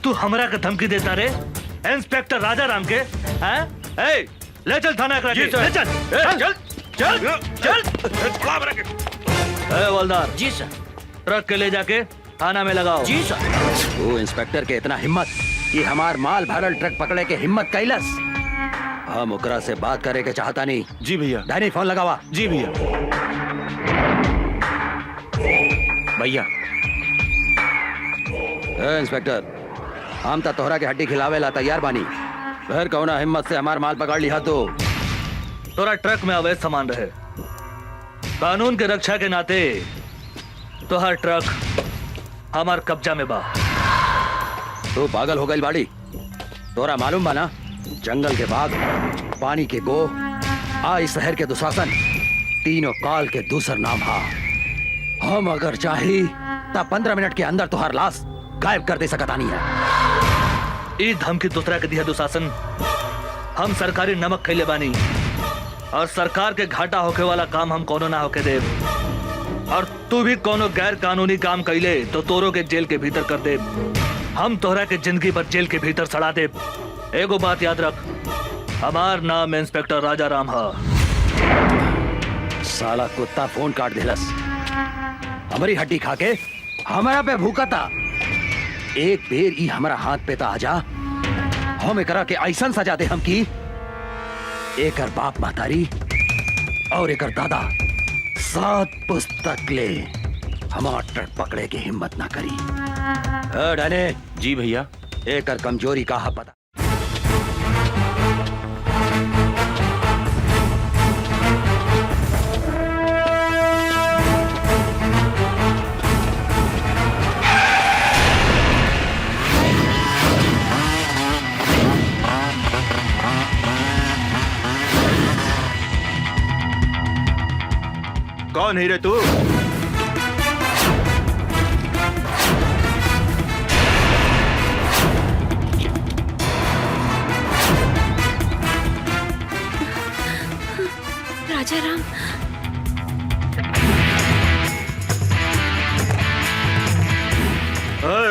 Speaker 11: तू हमरा के धमकी देता रे इंस्पेक्टर राजा राम के? हैं? ले चल थाना करा के। ले चल चल चल चल। हवलदार
Speaker 7: जी सर।
Speaker 11: ट्रक के ले जाके थाना में लगाओ।
Speaker 7: जी सर।
Speaker 3: वो इंस्पेक्टर के इतना हिम्मत कि हमार माल भरल ट्रक पकड़े के हिम्मत कैलस। हम ओकरा से बात करे के चाहता नहीं।
Speaker 12: जी भैया।
Speaker 3: डैनी फोन लगावा।
Speaker 12: जी भैया। भैया
Speaker 3: इंस्पेक्टर, हम तो तोहरा के हड्डी खिलावे ला तैयार बानी। फिर कौना हिम्मत से हमार माल पकड़ लिया तो?
Speaker 11: तोरा ट्रक में अवैध सामान रहे, कानून के रक्षा के नाते तो हर ट्रक हमार कब्जा में बा।
Speaker 3: तू पागल हो गई बाड़ी? तोरा मालूम बा ना, जंगल के बाघ, पानी के गो, इस शहर के दुशासन, तीनों काल के दूसर नाम हा। हम अगर चाही तब 15 मिनट के अंदर तुहार लाश गायब कर दे सकता नहीं है।
Speaker 11: ई धमकी दूसरा के दिया दुशासन। हम सरकारी नमक खैले बानी और सरकार के घाटा होके वाला काम हम कोनो ना होके दे। और तू भी कोनो गैर कानूनी काम कैले तो तोरो के जेल के भीतर कर दे। हम तोहरा के जिंदगी भर जेल के भीतर सड़ा दे। एगो बात याद रख, हमार नाम इंस्पेक्टर राजा राम हा।
Speaker 3: साला कुत्ता फोन काट देलस। हमारी हड्डी खा के हमारा पे भूखा था। एक बेर ई हमारा हाथ पे ता आजा, हम एकरा के ऐसन सजा दे हम की एकर बाप महतारी और एकर दादा 7 पुस्तक ले हमार ट्रक पकड़े के हिम्मत ना करी। डने।
Speaker 12: जी भैया।
Speaker 3: एकर कमजोरी का हा पता।
Speaker 5: का
Speaker 4: कौन है रे तू?
Speaker 9: राजा राम,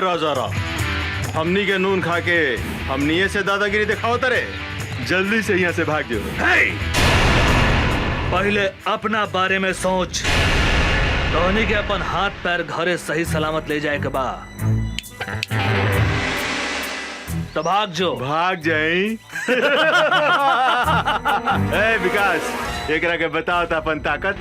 Speaker 4: राजा राम, हमनी के नून खा के हमनी से दादागिरी दिखाओ तरे। जल्दी से यहाँ से भाग जाओ।
Speaker 11: पहले अपना बारे में सोच। धोनी के अपन हाथ पैर घरे सही सलामत ले जाए के बा तो भाग जो।
Speaker 12: भाग जाई। ए विकास, एकरा के बताओ था अपन ताकत।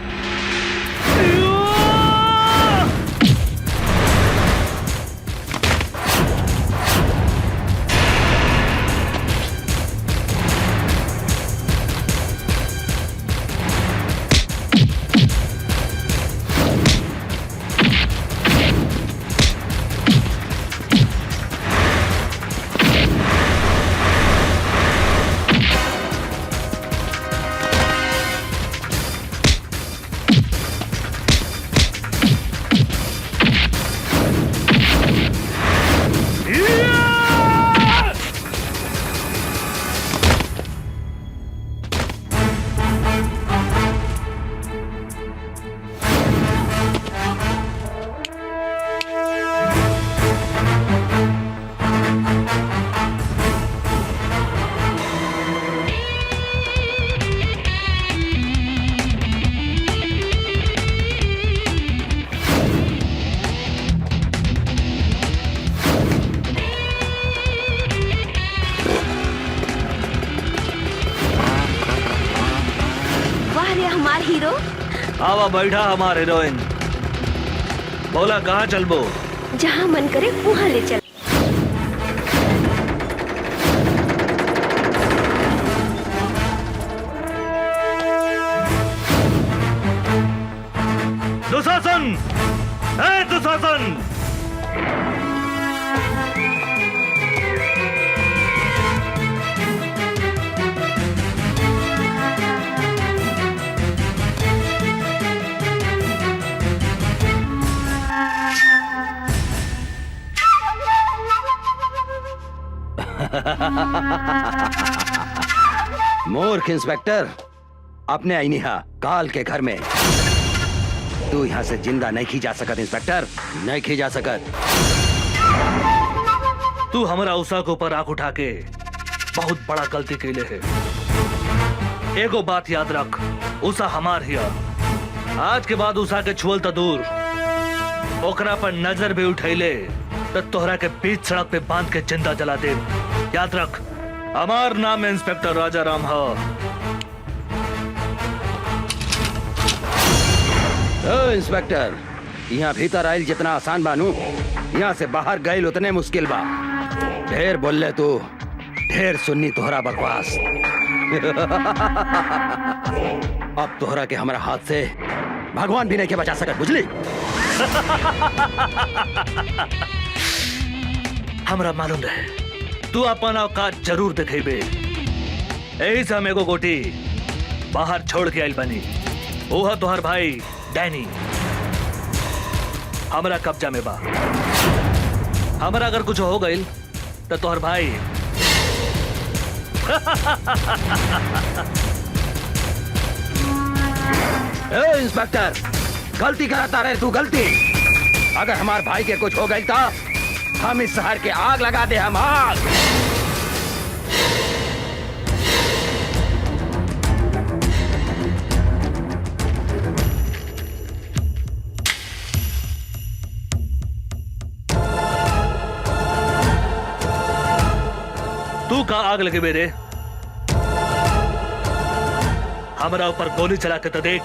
Speaker 9: हीरो।
Speaker 11: आवा बैठा हमारे हीरोइन। बोला कहाँ चलबो?
Speaker 9: जहाँ मन करे वहाँ ले चल।
Speaker 11: दुशासन, ए दुशासन!
Speaker 3: मूर्ख इंस्पेक्टर, अपने आईनिहा काल के घर में तू यहाँ से जिंदा नहीं खी जा सकत। इंस्पेक्टर, नहीं खी जा सकत।
Speaker 11: तू हमारा उषा के ऊपर आंख उठा के बहुत बड़ा गलती कैले है। एगो बात याद रख, उषा हमार हिया। आज के बाद उषा के छुअल तो दूर, ओकरा पर नजर भी उठैले तो तोहरा के बीच सड़क पे बांध के जिंदा जला दे। याद रख, हमार नाम इंस्पेक्टर राजा राम है।
Speaker 3: इंस्पेक्टर, यहाँ भीतर आयल जितना आसान बानू, यहाँ से बाहर गए उतने मुश्किल बा। ढेर बोल तू, ढेर सुन्नी तोहरा बकवास। अब तोहरा के हमारा हाथ से भगवान भी नहीं के बचा सकत, बुझली?
Speaker 11: हमरा मालूम रहे तू अपन औकात जरूर दिखेबे। यही से हम एगो गोटी बाहर छोड़ के आइल बनी। ओहा तोहर भाई डैनी हमरा कब्जा में बा। हमरा अगर कुछ हो गइल तो तोहर भाई
Speaker 3: इंस्पेक्टर, गलती कराता रहे तू, गलती। अगर हमार भाई के कुछ हो गई तो हम इस शहर के आग लगा दे। हम आग।
Speaker 11: तू का आग लगे मेरे? हमारा ऊपर गोली चला के तो देख।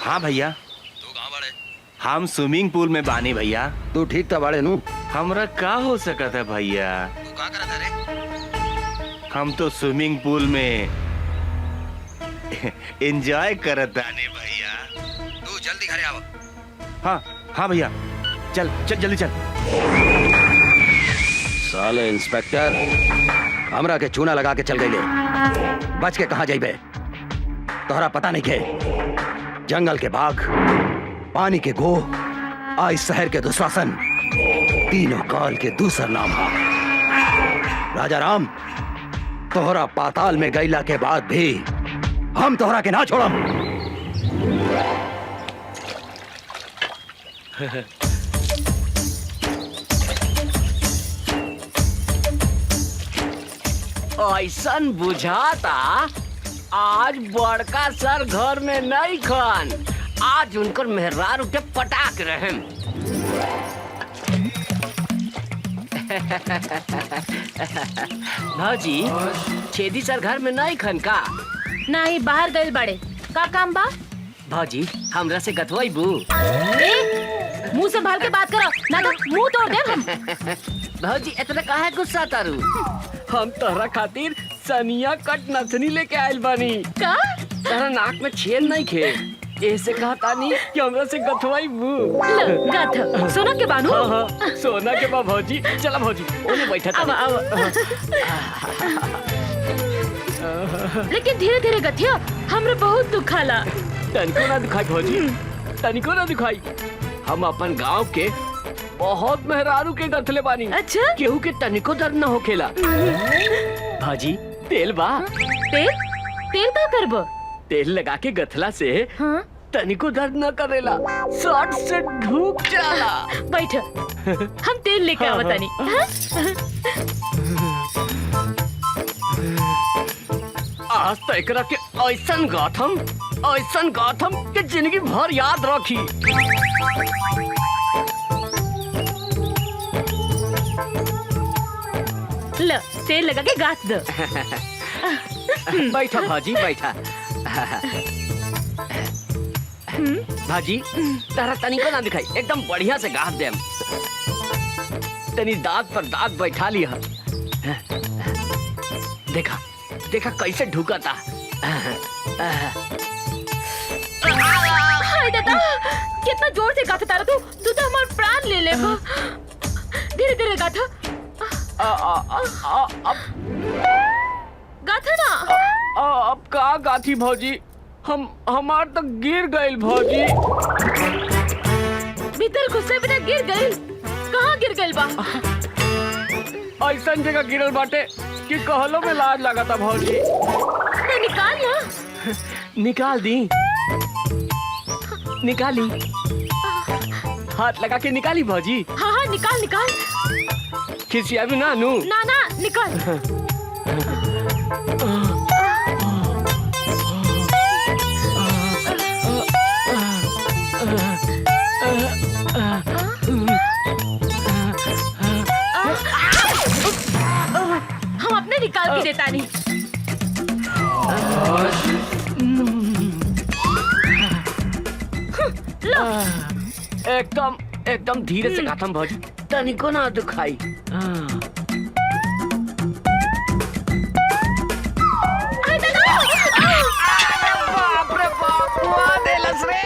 Speaker 8: हाँ भैया,
Speaker 3: तू कहाँ बड़े?
Speaker 8: हम स्विमिंग पूल में बानी भैया।
Speaker 3: तू ठीक था बड़े नू?
Speaker 8: हमरा का हो सकता है भैया?
Speaker 3: तू
Speaker 8: हम तो स्विमिंग पूल में एंजॉय करत आने भैया।
Speaker 3: तू जल्दी घरे आओ।
Speaker 8: हाँ हाँ भैया, चल चल जल्दी चल।
Speaker 3: साले इंस्पेक्टर हमरा के चूना लगा के चल गई ले, बच के कहाँ जाइबे? तोहरा पता नहीं के जंगल के बाघ, पानी के गो, आज शहर के दुशासन, तीनों काल के दूसर नाम हा। राजा राम, तोहरा पाताल में गईला के बाद भी हम तोहरा के ना छोड़म।
Speaker 7: ऐसन बुझाता आज बड़का सर घर में नहीं खन, आज उनकर मेहरारू के पटाक रहे। भौजी, छेदी सर घर में नहीं खन का?
Speaker 10: नहीं, बाहर गए बड़े। का काम बा?
Speaker 7: भौजी, हमरा से गथवाइबू?
Speaker 10: मुंह से भाल के बात करो, ना तो मुंह तोड़ दे हम।
Speaker 7: भौजी, इतना काहे गुस्सा तारू? हम तोहरा खातिर सनिया कट नथनी लेके आयल बानी।
Speaker 10: का?
Speaker 7: तोहरा नाक में छेद नहीं खे, ऐसे कहा तानी कि हमरा से गथवाइबू।
Speaker 10: गथ सोना के बानू?
Speaker 7: हाँ हाँ, सोना के बा भौजी। चला भौजी, ओने बैठा तानी।
Speaker 10: लेकिन धीरे धीरे गथिया, हमरा बहुत दुखाला।
Speaker 7: तनिको ना दुखाई भौजी, तनिको ना दुखाई। हम अपन गांव के बहुत मेहरारू के गथले बानी।
Speaker 10: अच्छा?
Speaker 7: केहू के तनिको दर्द न होखेला। भाजी, तेल बा?
Speaker 10: तेल? तेल का करबो?
Speaker 7: तेल लगा के गथला से
Speaker 10: हाँ?
Speaker 7: तनिको दर्द न करेला, शॉर्ट से ढूक जाला।
Speaker 10: बैठ, हम तेल लेके
Speaker 7: हाँ,
Speaker 10: आवतानी।
Speaker 7: आज तो एकरा के ऐसन गाथम के जिंदगी भर याद रखी।
Speaker 10: ल, तेल लगा के गाथ दो।
Speaker 7: बैठा भाजी, बैठा। भाजी, तारा तनिको ना दिखाई, एकदम बढ़िया से गाथ देम। तनी दांत पर दांत बैठा लिया। देखा देखा कैसे ढुकाता।
Speaker 10: हाय दादा, कितना जोर से गाथा तारा तू तो हमारा प्राण ले ले। धीरे धीरे गाथा। गाथा ना।
Speaker 7: अब का गाथी भौजी, हमार तो गिर गइल भौजी।
Speaker 10: भीतर घुसे बिना गिर गइल? कहाँ गिर गइल बा?
Speaker 7: ऐसा जगह गिरल बाटे कि कहलो में लाज लगाता भौजी।
Speaker 10: तो निकाल ना।
Speaker 7: निकाल दी, निकाली। हाथ लगा के निकाली भौजी।
Speaker 10: हाँ हाँ, निकाल निकाल।
Speaker 7: खिसिया भी ना नू।
Speaker 10: ना ना, निकाल। हम अपने निकाल के देता नहीं।
Speaker 7: एकदम एकदम धीरे से गाथम भौजी, तनिको ना दुखाई। बाप रे बाप, मुआ देलस रे।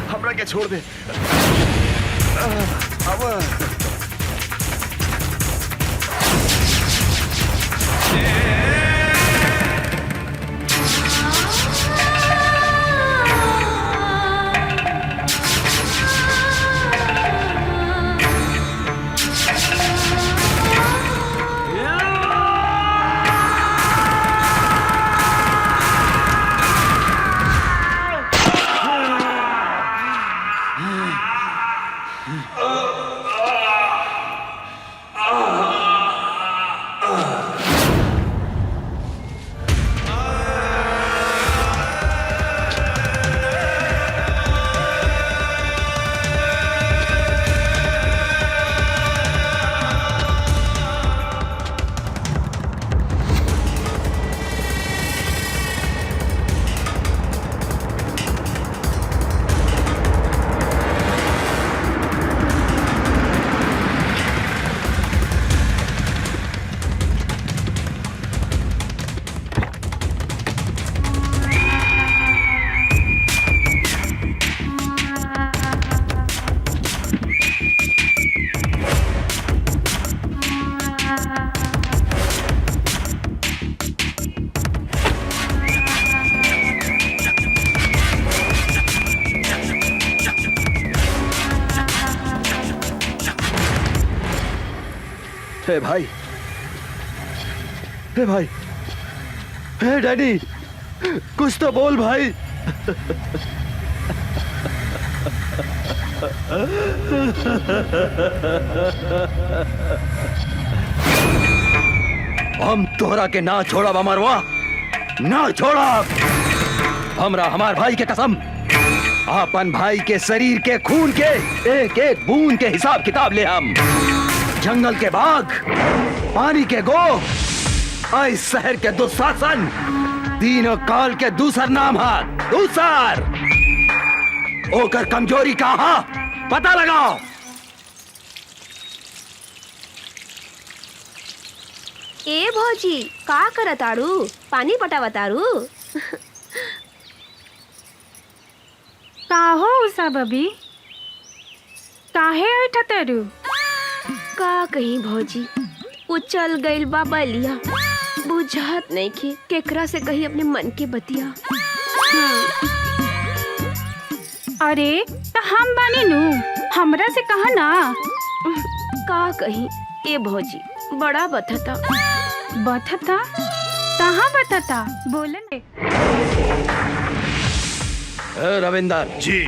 Speaker 12: हमरा के छोड़ दे। अब
Speaker 3: हे भाई, हे भाई, हे डैडी, कुछ तो बोल भाई। हम तोहरा के ना छोड़ा अमरवा, ना छोड़ा। हमरा हमार भाई के कसम, अपन भाई के शरीर के खून के एक एक बूंद के हिसाब किताब ले हम। जंगल के बाघ, पानी के गो, इस शहर के दुशासन, तीनों काल के दूसर नाम है दूसर। ओकर कमजोरी कहाँ पता लगाओ।
Speaker 9: ए भौजी का करताड़ू? पानी पटावताड़ू?
Speaker 16: का हो उषा बबी, काहे ऐठतरू?
Speaker 9: का कहीं भौजी, वो चल गइल बा बलिया, बुझात नहीं कि केकरा से कही अपने मन के बतिया।
Speaker 16: अरे तो हम बानी नु, हमरा से कहा ना।
Speaker 9: का कहीं ए भौजी, बड़ा बथता।
Speaker 16: बथता? कहाँ बथता? बोले।
Speaker 3: रविंदर
Speaker 4: जी,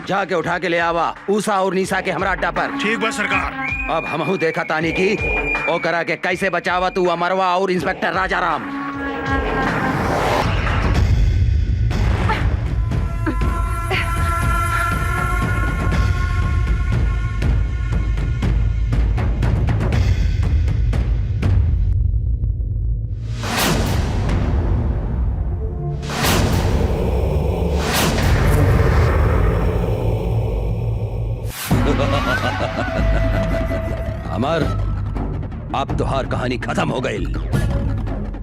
Speaker 3: जाके उठा के ले आवा उषा और निशा के हमरा अड्डा पर।
Speaker 4: ठीक बा सरकार।
Speaker 3: अब हमहू देखा तानी की ओ करा के कैसे बचावा तू अमरवा और इंस्पेक्टर राजाराम। अमर, अब तोहार कहानी खत्म हो गई।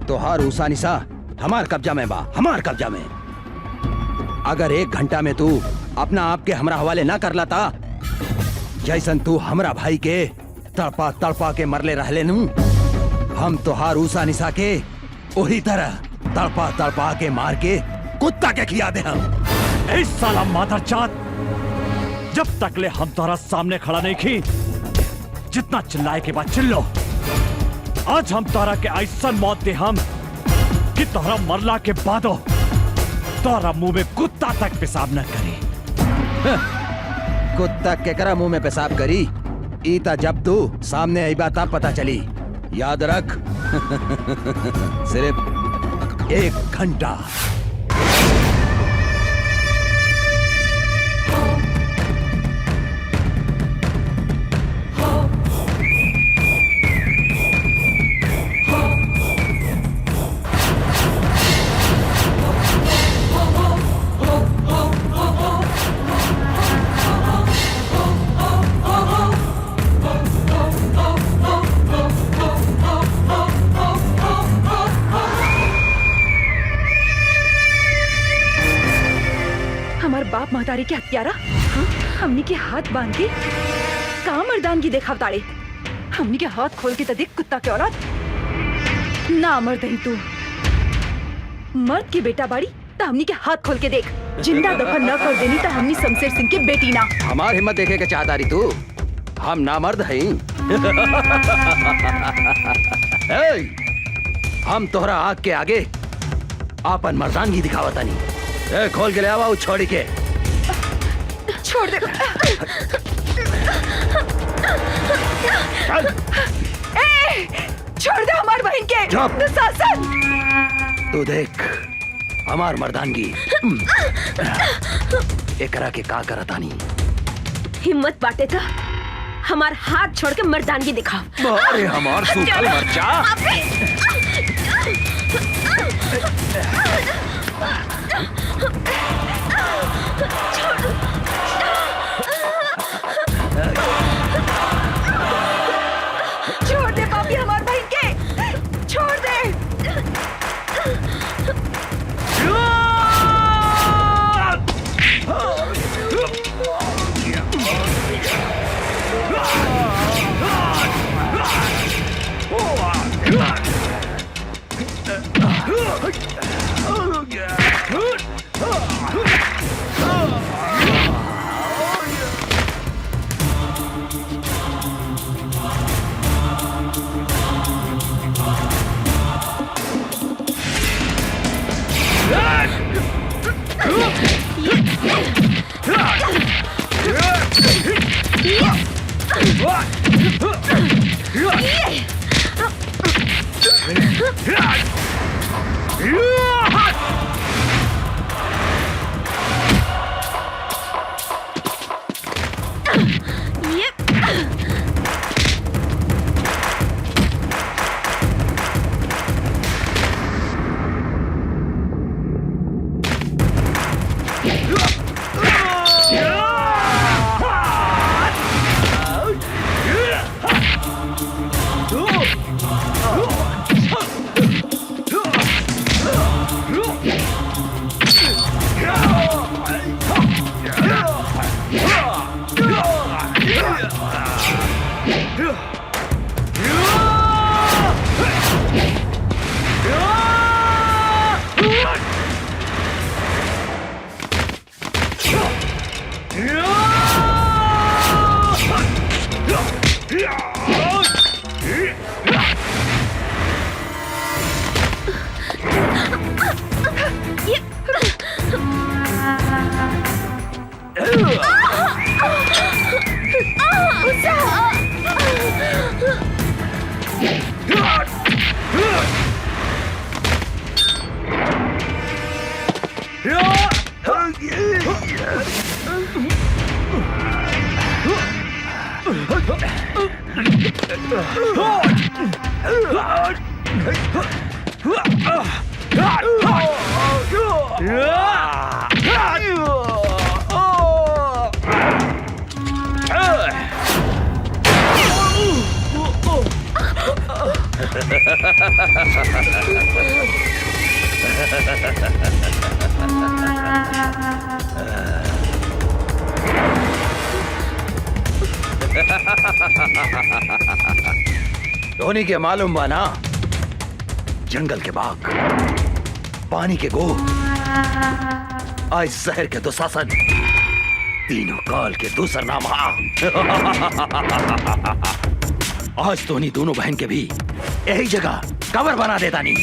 Speaker 3: तोहार ऊसा निशा हमार कब्जा में बा, हमार कब्जा में। अगर 1 घंटा में तू अपना आप के हमरा हवाले ना कर लाता, जैसन तू हमरा भाई के तड़पा तड़पा के मरले रहले नू, हम तोहार ऊसा निशा के वही तरह तड़पा तड़पा के मार के कुत्ता के खिया दे हम।
Speaker 1: इस साला मादरजात, जब तक ले हम तोरा सामने खड़ा नहीं की, जितना चिल्लाए के बाद चिल्लो। आज हम तोरा के ऐसा मौत दे हम कि तोरा मरला के बादो तोरा मुंह में कुत्ता तक पेशाब न करी।
Speaker 3: कुत्ता केकरा मुंह में पेशाब करी? ईता जब तू सामने आई बात पता चली। याद रख, सिर्फ 1 घंटा।
Speaker 15: बाप महतारी के हत्यारा, हमनी के हाथ बांध के का मर्दानगी देखा ताड़े। हमनी के हाथ खोल के देख कुत्ता के औलाद। ना मर्द है तू, मर्द की बेटा बाड़ी तो हमनी के हाथ खोल के देख। जिंदा दफन न कर देनी तो हमनी शमशेर सिंह के बेटी ना।
Speaker 3: हमार हिम्मत देखे के चाहता रही तू? हम नामर्द हैं। हम तोहरा आग के आगे आपन मर्दानगी दिखावता नहीं। खोल के ले आवा छोड़ी के।
Speaker 15: छोड़ दे। छोड़ दे हमार बहन के। दुशासन,
Speaker 3: तू देख हमार मर्दानगी एकरा के का करतानी।
Speaker 9: हिम्मत बाटे था हमार हाथ छोड़ के मर्दानगी दिखाओ।
Speaker 3: अरे हमार सूखल मर्चा।
Speaker 15: छोड़ दे पापी हमार बहन के, छोड़ दे।
Speaker 3: धोनी के मालूम बा ना, जंगल के बाग, पानी के गो, आज शहर के दुशासन, तीनों काल के दूसर नाम आज धोनी दोनों बहन के भी यही जगह कवर बना देता नहीं।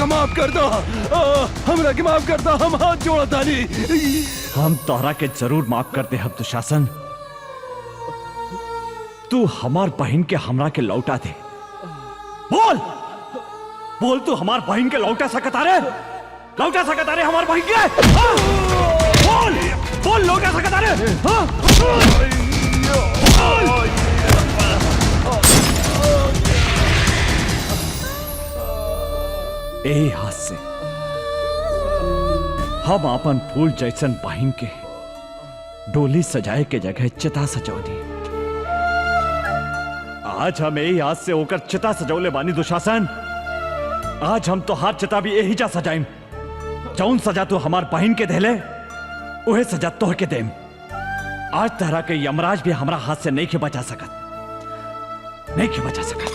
Speaker 11: माफ कर दो, हमरा के माफ कर दो, हम हाथ जोड़ा तानी।
Speaker 1: हम तोहरा के जरूर माफ करते हैं दुशासन। तू हमार बहन के हमरा के लौटा दे। बोल बोल, तू हमार बहन के लौटा सकता रे? लौटा सकता रे हमार बहन के? बोल बोल, लौटा सकता रे? यही हाथ से हम अपन फूल जैसन बहन के डोली सजाए के जगह चिता सजौली। आज हम यही हाथ से होकर चिता सजौले बानी दुशासन। आज हम तो हाथ चिता भी यही जा सजाइम। जौन सजा तू हमार बहन के देले उहे सजा तोह के देम। आज तरह के यमराज भी हमारा हाथ से नहीं के बचा सकत, नहीं के बचा सकत।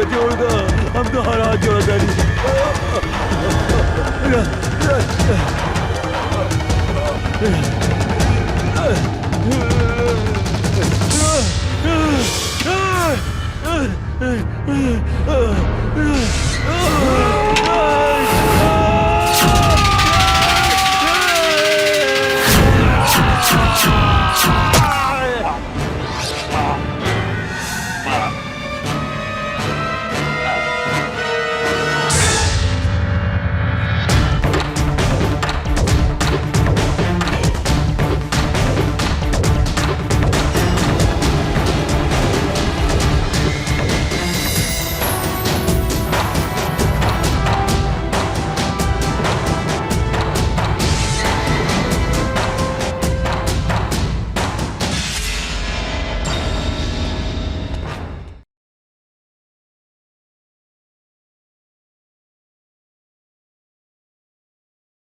Speaker 11: जोड़ दो, हम तो हर हाथ जोड़ा नहीं।